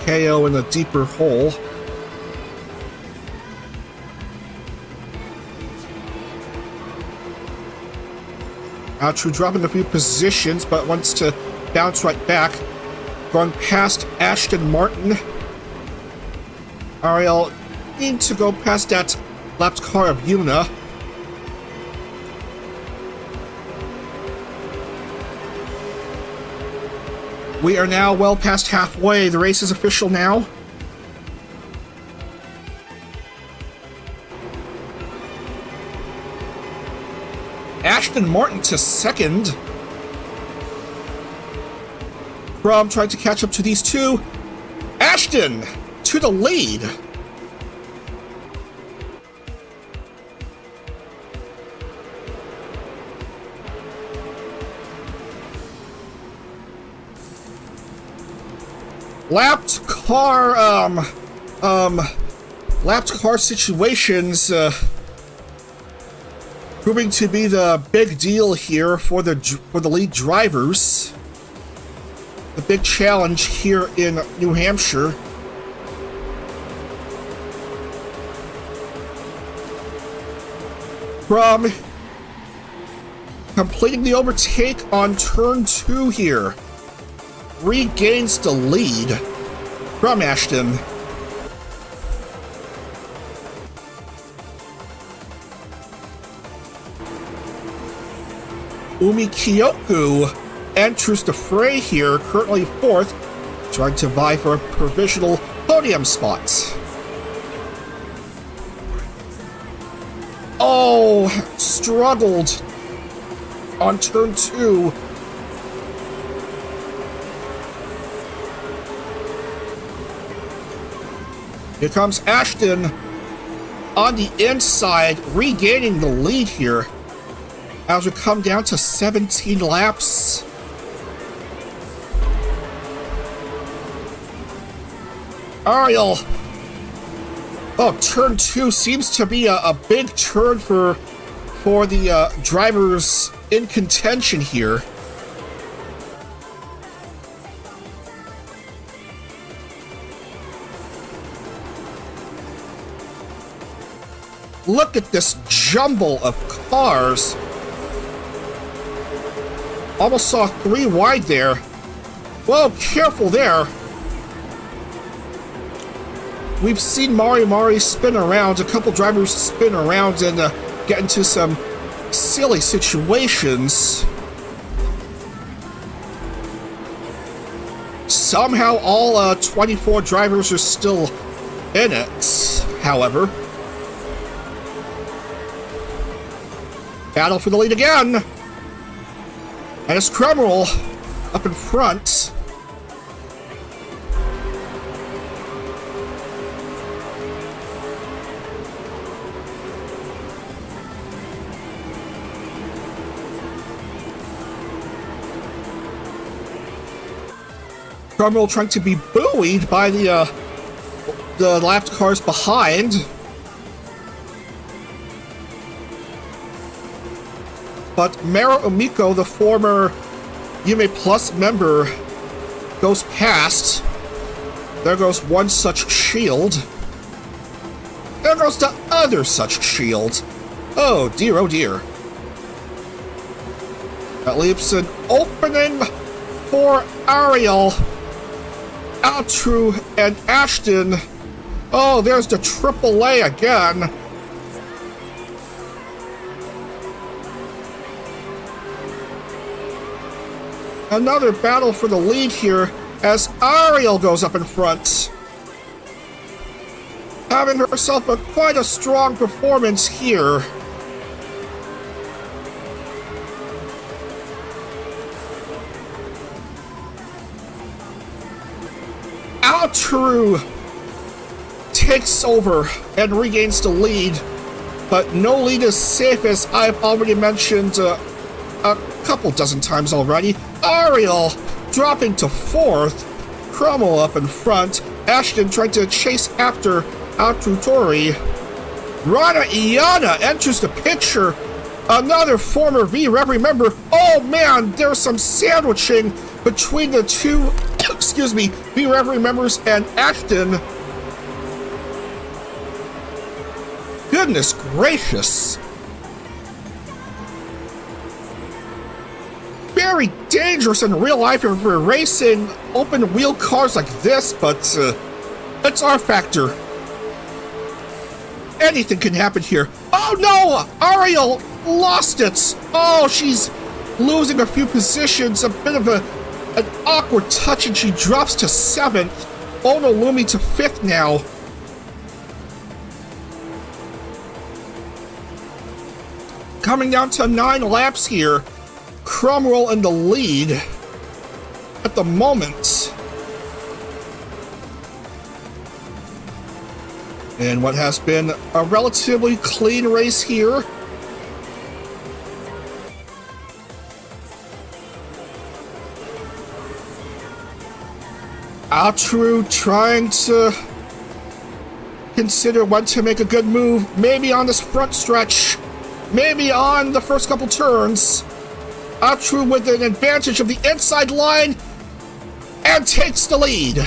Speaker 2: KO in a deeper hole. Altru dropping a few positions, but wants to bounce right back. Going past Ashton Martin. Ariel needs to go past that lapped car of Yuna. We are now well past halfway. The race is official now. Ashton Martin to second. Crumb trying to catch up to these two. Ashton to the lead. Lapped car situations proving to be the big deal here for the lead drivers. The big challenge here in New Hampshire. From completing the overtake on turn 2 here. Regains the lead from Ashton. Umi Kyoku enters the fray here, currently 4th, trying to vie for a provisional podium spot. Oh, struggled on turn 2. Here comes Ashton on the inside, regaining the lead here as we come down to 17 laps. Ariel. Oh, turn 2 seems to be a big turn for the drivers in contention here. Look at this jumble of cars. Almost saw 3 wide there. Whoa, careful there. We've seen Mari spin around, a couple drivers spin around and get into some silly situations. Somehow all 24 drivers are still in it, however. Battle for the lead again. And it's Crumroll up in front. Crumroll trying to be buoyed by the lapped cars behind. But Mara Umiko, the former Yume Plus member, goes past. There goes one such shield. There goes the other such shield. Oh dear, oh dear. That leaves an opening for Ariel, Altru, and Ashton. Oh, there's the AAA again. Another battle for the lead here as Ariel goes up in front. Having herself quite a strong performance here. Altru takes over and regains the lead, but no lead is safe, as I've already mentioned a couple dozen times already. Ariel dropping to 4th, Cromwell up in front, Ashton trying to chase after Altru Tori. Rana Iana enters the picture, another former VREP member. Oh man, there's some sandwiching between the two, excuse me, VREP members and Ashton. Goodness gracious. Very dangerous in real life if we're racing open wheel cars like this, but it's our factor. Anything can happen here. Oh no! Ariel lost it! Oh, she's losing a few positions. A bit of an awkward touch, and she drops to 7th. Ono Lumi to 5th now. Coming down to 9 laps here. Cromwell in the lead at the moment. And what has been a relatively clean race here. Altru trying to consider when to make a good move. Maybe on this front stretch. Maybe on the first couple turns. Altru with an advantage of the inside line and takes the lead.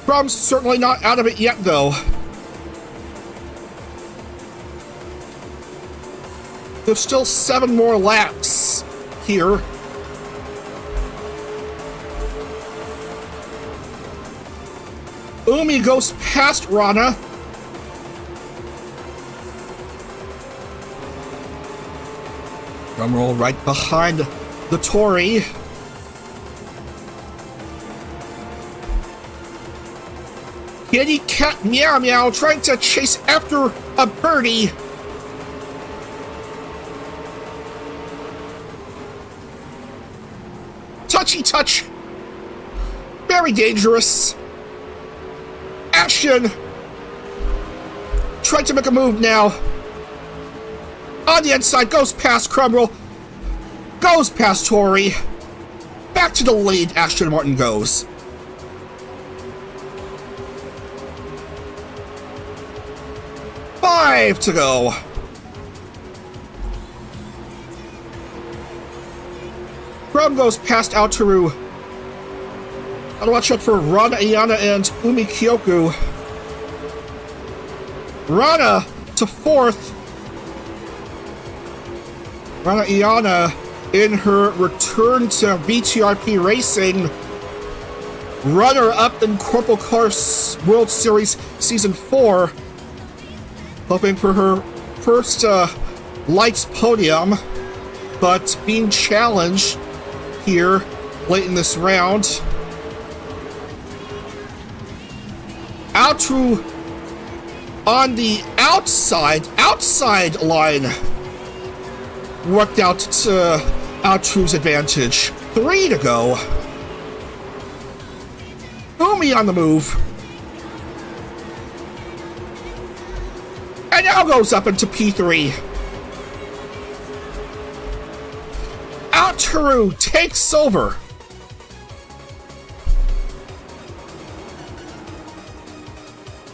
Speaker 2: Crum's certainly not out of it yet, though. There's still 7 more laps here. Umi goes past Rana. Drumroll right behind the Tory. Kitty Cat Meow Meow trying to chase after a birdie. Touchy touch. Very dangerous. Ashton trying to make a move now. On the inside, goes past Cromwell. Goes past Tori. Back to the lead, Ashton Martin goes. Five to go. Crum goes past Altru. Gotta watch out for Rana Iana and Umi Kyoku. Rana to 4th. Rana Iana in her return to VTRP racing. Runner-up in Corpo Cars World Series Season 4. Hoping for her first lights podium, but being challenged here late in this round. Altru on the outside line worked out to Altru's advantage. 3 to go. Umi on the move. And now goes up into P3. Altru takes over.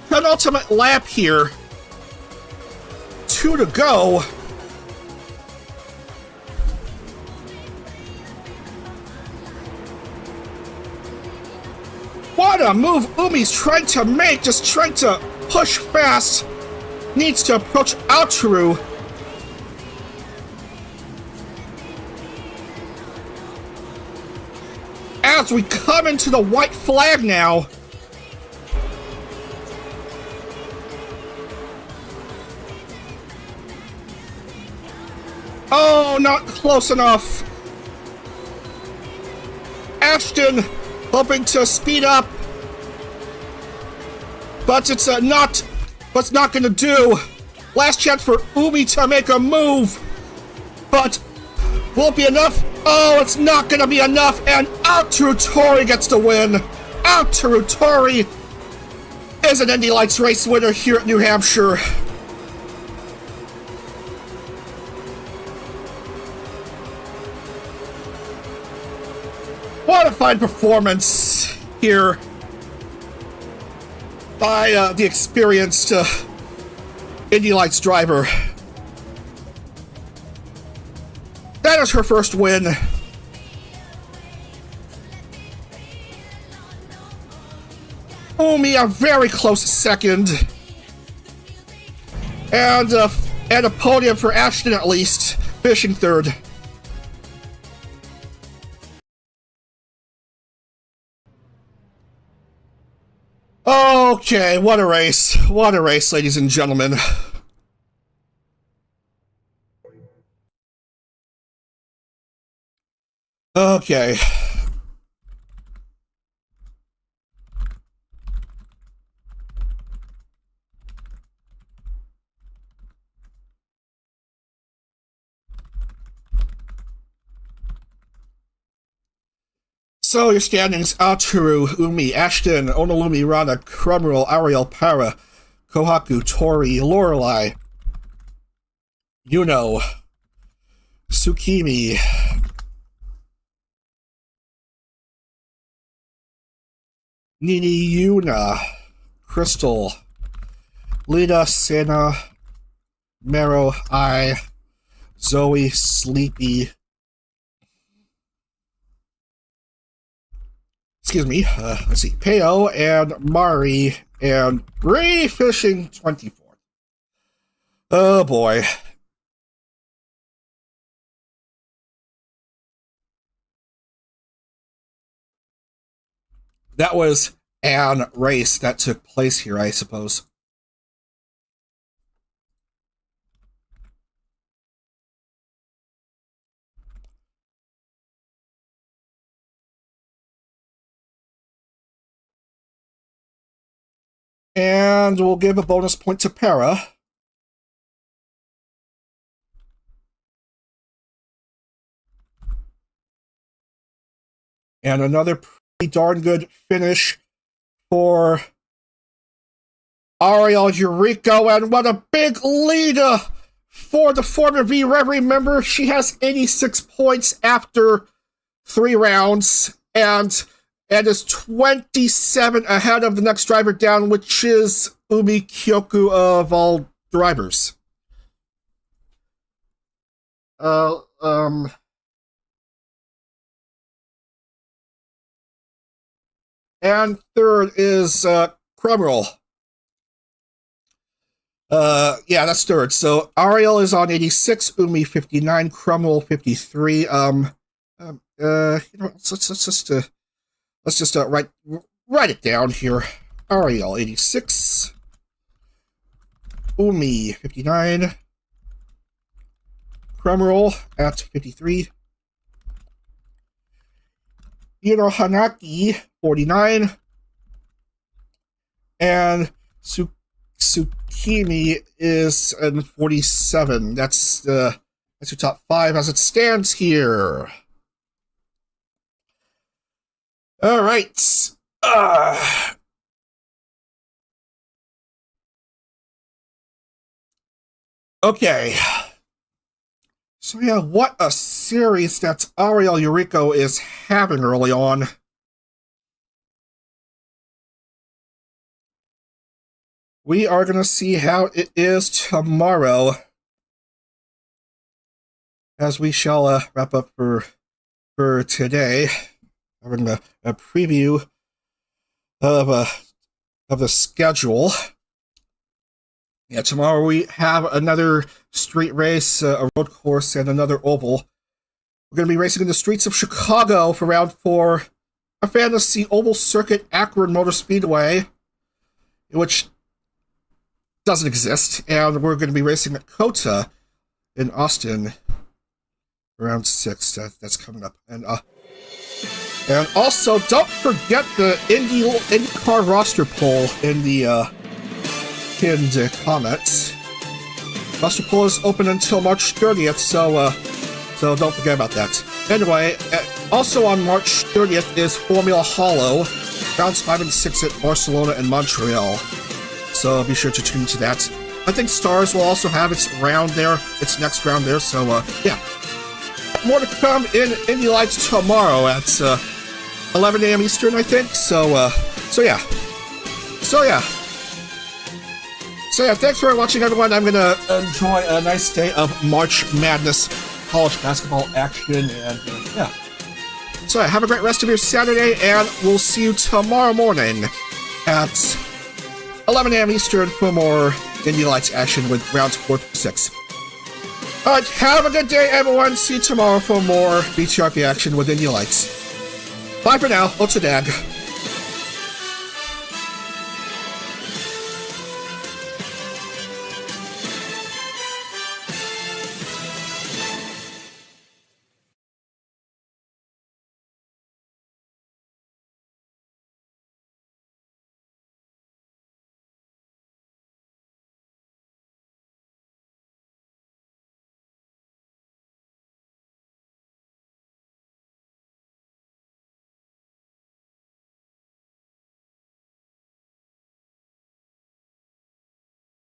Speaker 2: Penultimate lap here. 2 to go. What a move Umi's trying to make, just trying to push fast. Needs to approach Altru. As we come into the white flag now. Oh, not close enough. Ashton hoping to speed up. But it's not going to do. Last chance for Umi to make a move. But will it be enough? Oh, it's not going to be enough. And Tori gets the win. Tori is an Indy Lights race winner here at New Hampshire. What a fine performance here by the experienced Indy Lights driver. That is her first win. Umi a very close second. And a podium for Ashton at least, finishing third. Okay, what a race. What a race, ladies and gentlemen. Okay. So your standings: Ataru, Umi, Ashton, Onolumi, Rana, Crumroll, Ariel, Para, Kohaku, Tori, Lorelei, Yuno, Tsukimi, Nini, Yuna, Crystal, Lita, Sena, Mero, I, Zoe, Sleepy, excuse me, let's see, Peo and Mari and Bray fishing 24th. Oh boy. That was an race that took place here, I suppose. And we'll give a bonus point to Para. And another pretty darn good finish for Ariel Eureka. And what a big lead for the Formula V Rev. Remember, she has 86 points after 3 rounds. And is 27 ahead of the next driver down, which is Umi Kyoku of all drivers. And third is Crumroll. Yeah, that's third. So Ariel is on 86, Umi 59, Crumroll 53. You know, let's just write it down here. Ariel 86, Umi 59, Crumroll at 53, Hanaki 49, and Tsukimi is in 47. That's your top 5 as it stands here. All right. Okay. So yeah, what a series that Ariel Eureka is having early on. We are going to see how it is tomorrow, as we shall wrap up for today. Having a preview of the schedule. Yeah, tomorrow we have another street race, a road course, and another oval. We're going to be racing in the streets of Chicago for round 4, a fantasy oval circuit, Akron Motor Speedway, which doesn't exist, and we're going to be racing at COTA in Austin for round 6. That's coming up, and also, don't forget the IndyCar roster poll in the pinned comments. Muster Pool is open until March 30th, so don't forget about that. Anyway, also on March 30th is Formula Hollow, rounds 5 and 6 at Barcelona and Montreal. So be sure to tune into that. I think Stars will also have its next round there, so yeah. More to come in Indy Lights tomorrow at 11 a.m. Eastern, I think. So yeah, thanks for watching, everyone. I'm gonna enjoy a nice day of March Madness college basketball action, and yeah. So have a great rest of your Saturday, and we'll see you tomorrow morning at 11 a.m. Eastern for more Indy Lights action with rounds 4 through 6. Alright, have a good day, everyone. See you tomorrow for more VTRP action with Indy Lights. Bye for now. Otsadag.